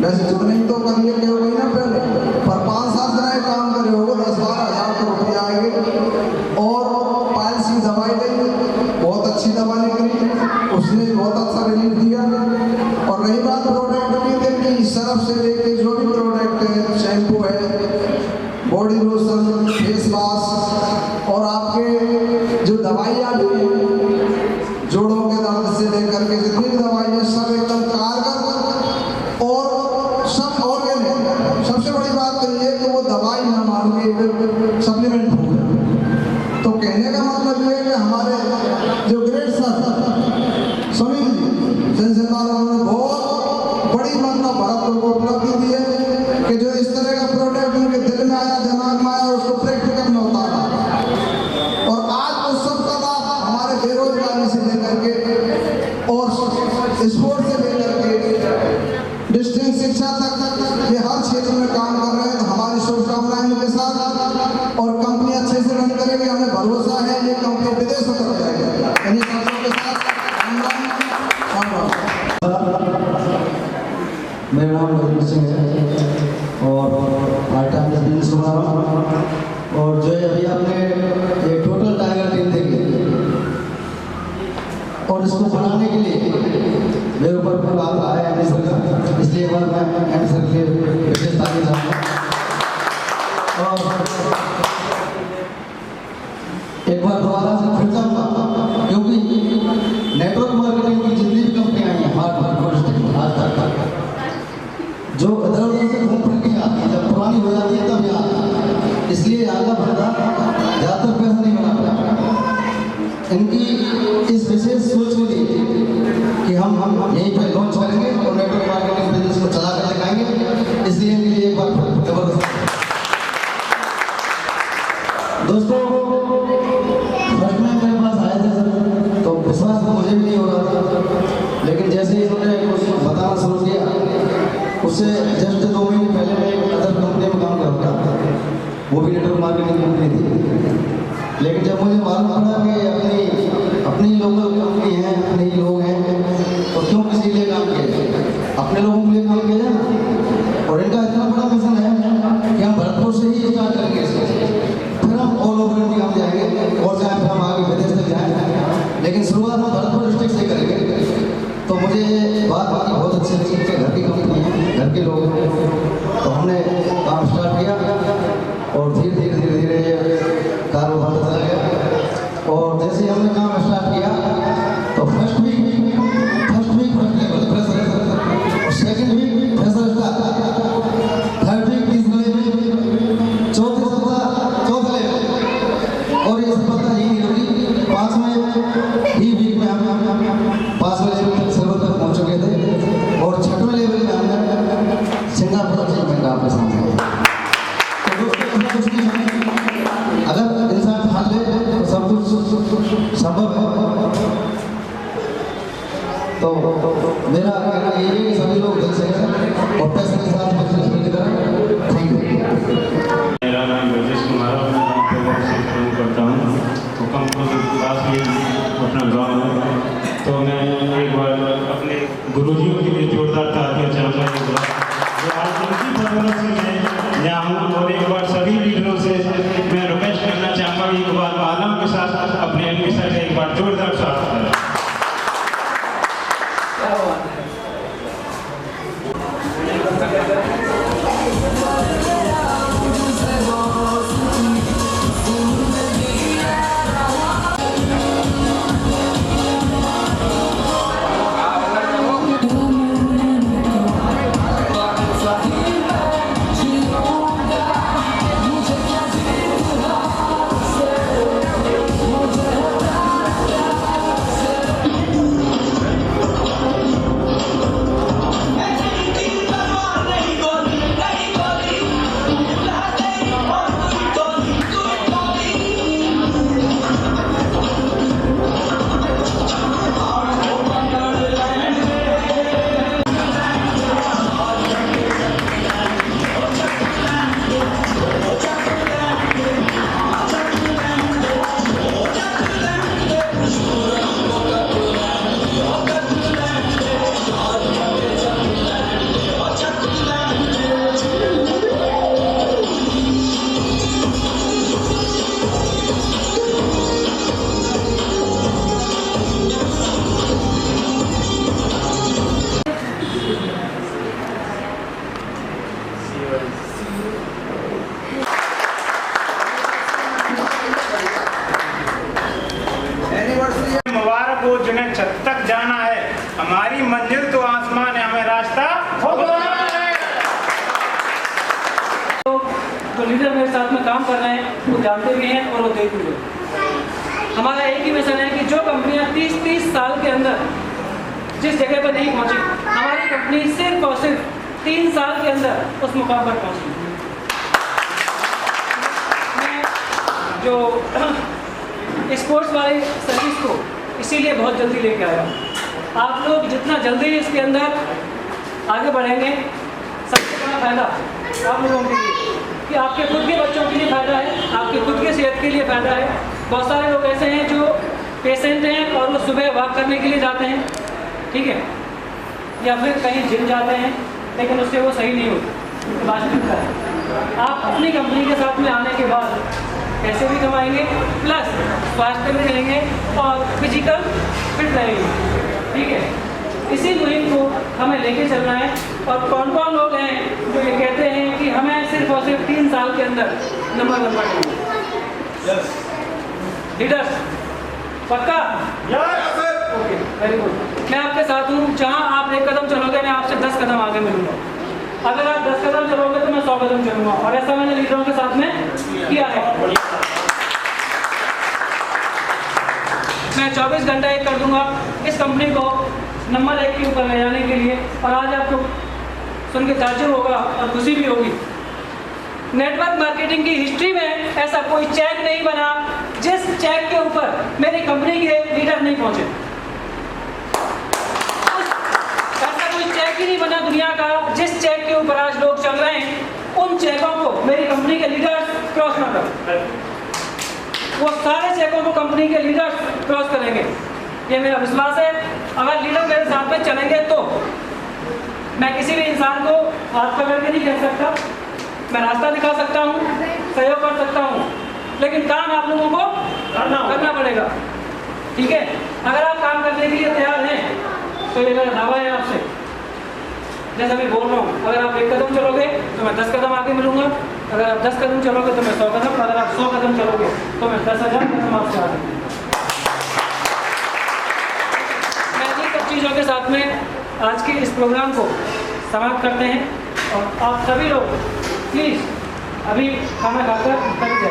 वैसे ज्वाइनिंग तो करिए के हो गई ना पहले, पर 5-7 दिन काम करे होगा, 10-12 हज़ार रुपये आएंगे। और पायल सिंह दवाई ली, बहुत अच्छी दवा निकली, उसने बहुत अच्छा रिलीफ दिया। और रही बात प्रोडक्ट की, देखिए सरफ से लेके जो भी प्रोडक्ट है, शैम्पू है, बॉडी लोशन, फेस मास्क और आपके जो दवाइयाँ भी जोड़ों के दर्द से लेकर के जितनी भी दवाइयाँ सब एकदम कारगर और सब ऑर्गेनिक। सबसे बड़ी बात तो ये कि वो दवाई ना मान के सप्लीमेंट हो गया। तो कहने का मतलब ये है कि हमारे जो ग्रेट सर सुनील जी जनसेवा ने बहुत बड़ी मतलब भारत को उपलब्धि दी है कि जो इस तरह का प्रोडक्ट उनके दिल में आया, दिमाग में आया, उसको प्रैक्टिकल में उतारा। और आज उस सब का लाभ हमारे बेरोजगारी से लेकर के और स्पोर्ट से लेकर के डिस्ट्रिक्ट शिक्षा तक ये हर क्षेत्र में काम कर रहे हैं। तो हमारी शुभकामनाएं उनके साथ और कंपनी अच्छे से रन करेगी, हमें भरोसा है ये कंपनी विदेशों तक जाएगी। इन्हीं सबों के साथ मेरा नाम रंजीत सिंह है और पार्ट टाइम बिजनेस बना रहा हूँ। और जो है अभी आपने ये टोटल टाइगर टीम देखी और इसको बनाने के लिए मेरे ऊपर पूरा आता है एमडी सर का, इसलिए एक बार मैं एमडी सर के विशेष तारीफ चाहूँगा। और एक बार दोबारा से फिर चाहूँगा क्योंकि नेटवर्क मार्केटिंग की जितनी भी कंपनियाँ आई हैं आज तक जो इधर उधर से घूम फिर के आती है, जब पुरानी हो जाती है तब याद आती है। इसलिए आगे बढ़ता ज़्यादातर पैसा नहीं बना पाया। इनकी इस विशेष सोच को देखिए कि हम यहीं पर लॉन्च करेंगे और नेटवर्क मार्केटिंग बिजनेस को चला कर दिखाएंगे। इसलिए इनके लिए एक बार जबरदस्त दोस्तों फर्स्ट में मेरे पास आए थे सर, तो विश्वास तो मुझे भी नहीं हो रहा था, लेकिन जैसे ही उन्होंने कुछ बताना शुरू किया उससे जस्ट 2 महीने पहले मैं एक अदर कंपनी में काम कर रहा था, वो भी नेटवर्क मार्केटिंग कंपनी थी। लेकिन जब मुझे मालूम पड़ा कि अपनी लोकल कंपनी है, अपने ही लोग हैं, तो क्यों किसी के लिए काम किया, अपने लोगों के लिए काम किया जाए। और इनका इतना बड़ा मिशन है कि हम भरतपुर से ही स्टार्ट करेंगे, फिर हम ऑल ओवर इंडिया हम जाएंगे और जाए फिर हम आगे विदेश तक जाएंगे, लेकिन शुरुआत हम भरतपुर डिस्ट्रिक्ट से करेंगे। तो मुझे बात बाकी बहुत अच्छी लगी कि घर की कंपनी है, घर के लोग हैं, तो हमने काम स्टार्ट किया और धीरे धीरे कारोबार बढ़ता चला गया। और जैसे हमने काम स्टार्ट किया तो first week level pressure, second week pressure start, third week तीसरा लेवल, चौथे सप्ताह चौथा लेवल, और ये सफलता ही नहीं रुकी। 5वें ही वीक में हम 5वें लेवल तक सर्वर तक पहुँच चुके थे और 6वें लेवल में हमने सिंगापुर अचीवमेंट आपके सामने है। तो दोस्तों कुछ नहीं है, अगर इंसान ठान ले तो सब कुछ संभव है। तो मेरा कहना ये है कि सभी लोग दिल से करें और पैसे के साथ बिजनेस करें। Thank you. मेरा नाम ब्रजेश कुमार मुबारक हो जिन्हें छत तक जाना है, हमारी मंजिल तो आसमान है, हमें रास्ता जो लीडर मेरे साथ में काम कर रहे हैं वो जानते भी हैं और वो देख भी रहे। हमारा एक ही मिशन है कि जो कंपनियां 30 साल के अंदर जिस जगह पर नहीं पहुंची, हमारी कंपनी सिर्फ और सिर्फ 3 साल के अंदर उस मुकाम पर पहुंची। मैं जो स्पोर्ट्स वाली सर्विस को इसीलिए बहुत जल्दी लेके आया। आप लोग जितना जल्दी इसके अंदर आगे बढ़ेंगे, सबसे बड़ा फायदा आप लोगों के लिए कि आपके खुद के बच्चों के लिए फ़ायदा है, आपके खुद के सेहत के लिए फ़ायदा है। बहुत सारे लोग ऐसे हैं जो पेशेंट हैं और वो सुबह वॉक करने के लिए जाते हैं, ठीक है, या फिर कहीं जिम जाते हैं, लेकिन उससे वो सही नहीं होती, वास्तविकता है। आप अपनी कंपनी के साथ में आने के बाद पैसे भी कमाएंगे, प्लस स्वास्थ्य में रहेंगे और फिजिकल फिट रहेंगे, ठीक है। इसी मुहिम को हमें लेके चलना है। और कौन कौन लोग हैं जो ये कहते हैं कि हमें सिर्फ और सिर्फ 3 साल के अंदर नंबर चाहिए? लीडर्स पक्का? Okay, very good. मैं आपके साथ हूँ। जहाँ आप 1 कदम चलोगे, मैं आपसे 10 कदम आगे मिलूंगा। अगर आप 10 कदम चलोगे तो मैं 100 कदम चलूंगा, और ऐसा मैंने लीडरों के साथ में किया है। मैं 24 घंटा एक कर दूंगा इस कंपनी को नंबर 1 के ऊपर ले जाने के लिए। और आज आपको सुन के ताज्जुब होगा और खुशी भी होगी, नेटवर्क मार्केटिंग की हिस्ट्री में ऐसा कोई चेक नहीं बना जिस चेक के ऊपर मेरी कंपनी के लीडर नहीं पहुंचे। ऐसा कोई चेक ही नहीं बना दुनिया का जिस चेक के ऊपर आज लोग चल रहे हैं, उन चेकों को मेरी कंपनी के लीडर्स क्रॉस ना कर। वो सारे चेकों को कंपनी के लीडर्स क्रॉस करेंगे, ये मेरा विश्वास है। अगर लीडर मेरे साथ में चलेंगे तो मैं किसी भी इंसान को हाथ पकड़ के नहीं कह सकता, मैं रास्ता दिखा सकता हूँ, सहयोग कर सकता हूँ, लेकिन काम आप लोगों को करना पड़ेगा, ठीक है। अगर आप काम करने के लिए तैयार हैं तो ये मेरा दावा है आपसे, जैसा मैं बोल रहा हूँ। अगर आप 1 कदम चलोगे तो मैं 10 कदम आगे मिलूंगा, अगर आप 10 कदम चलोगे तो मैं 100 कदम, अगर आप 100 कदम चलोगे तो मैं 10,000 कदम आपसे आगे। मैं इन्हीं सब चीज़ों के साथ में आज के इस प्रोग्राम को समाप्त करते हैं, और आप सभी लोग प्लीज़ अभी खाना खाकर बैठ जाए।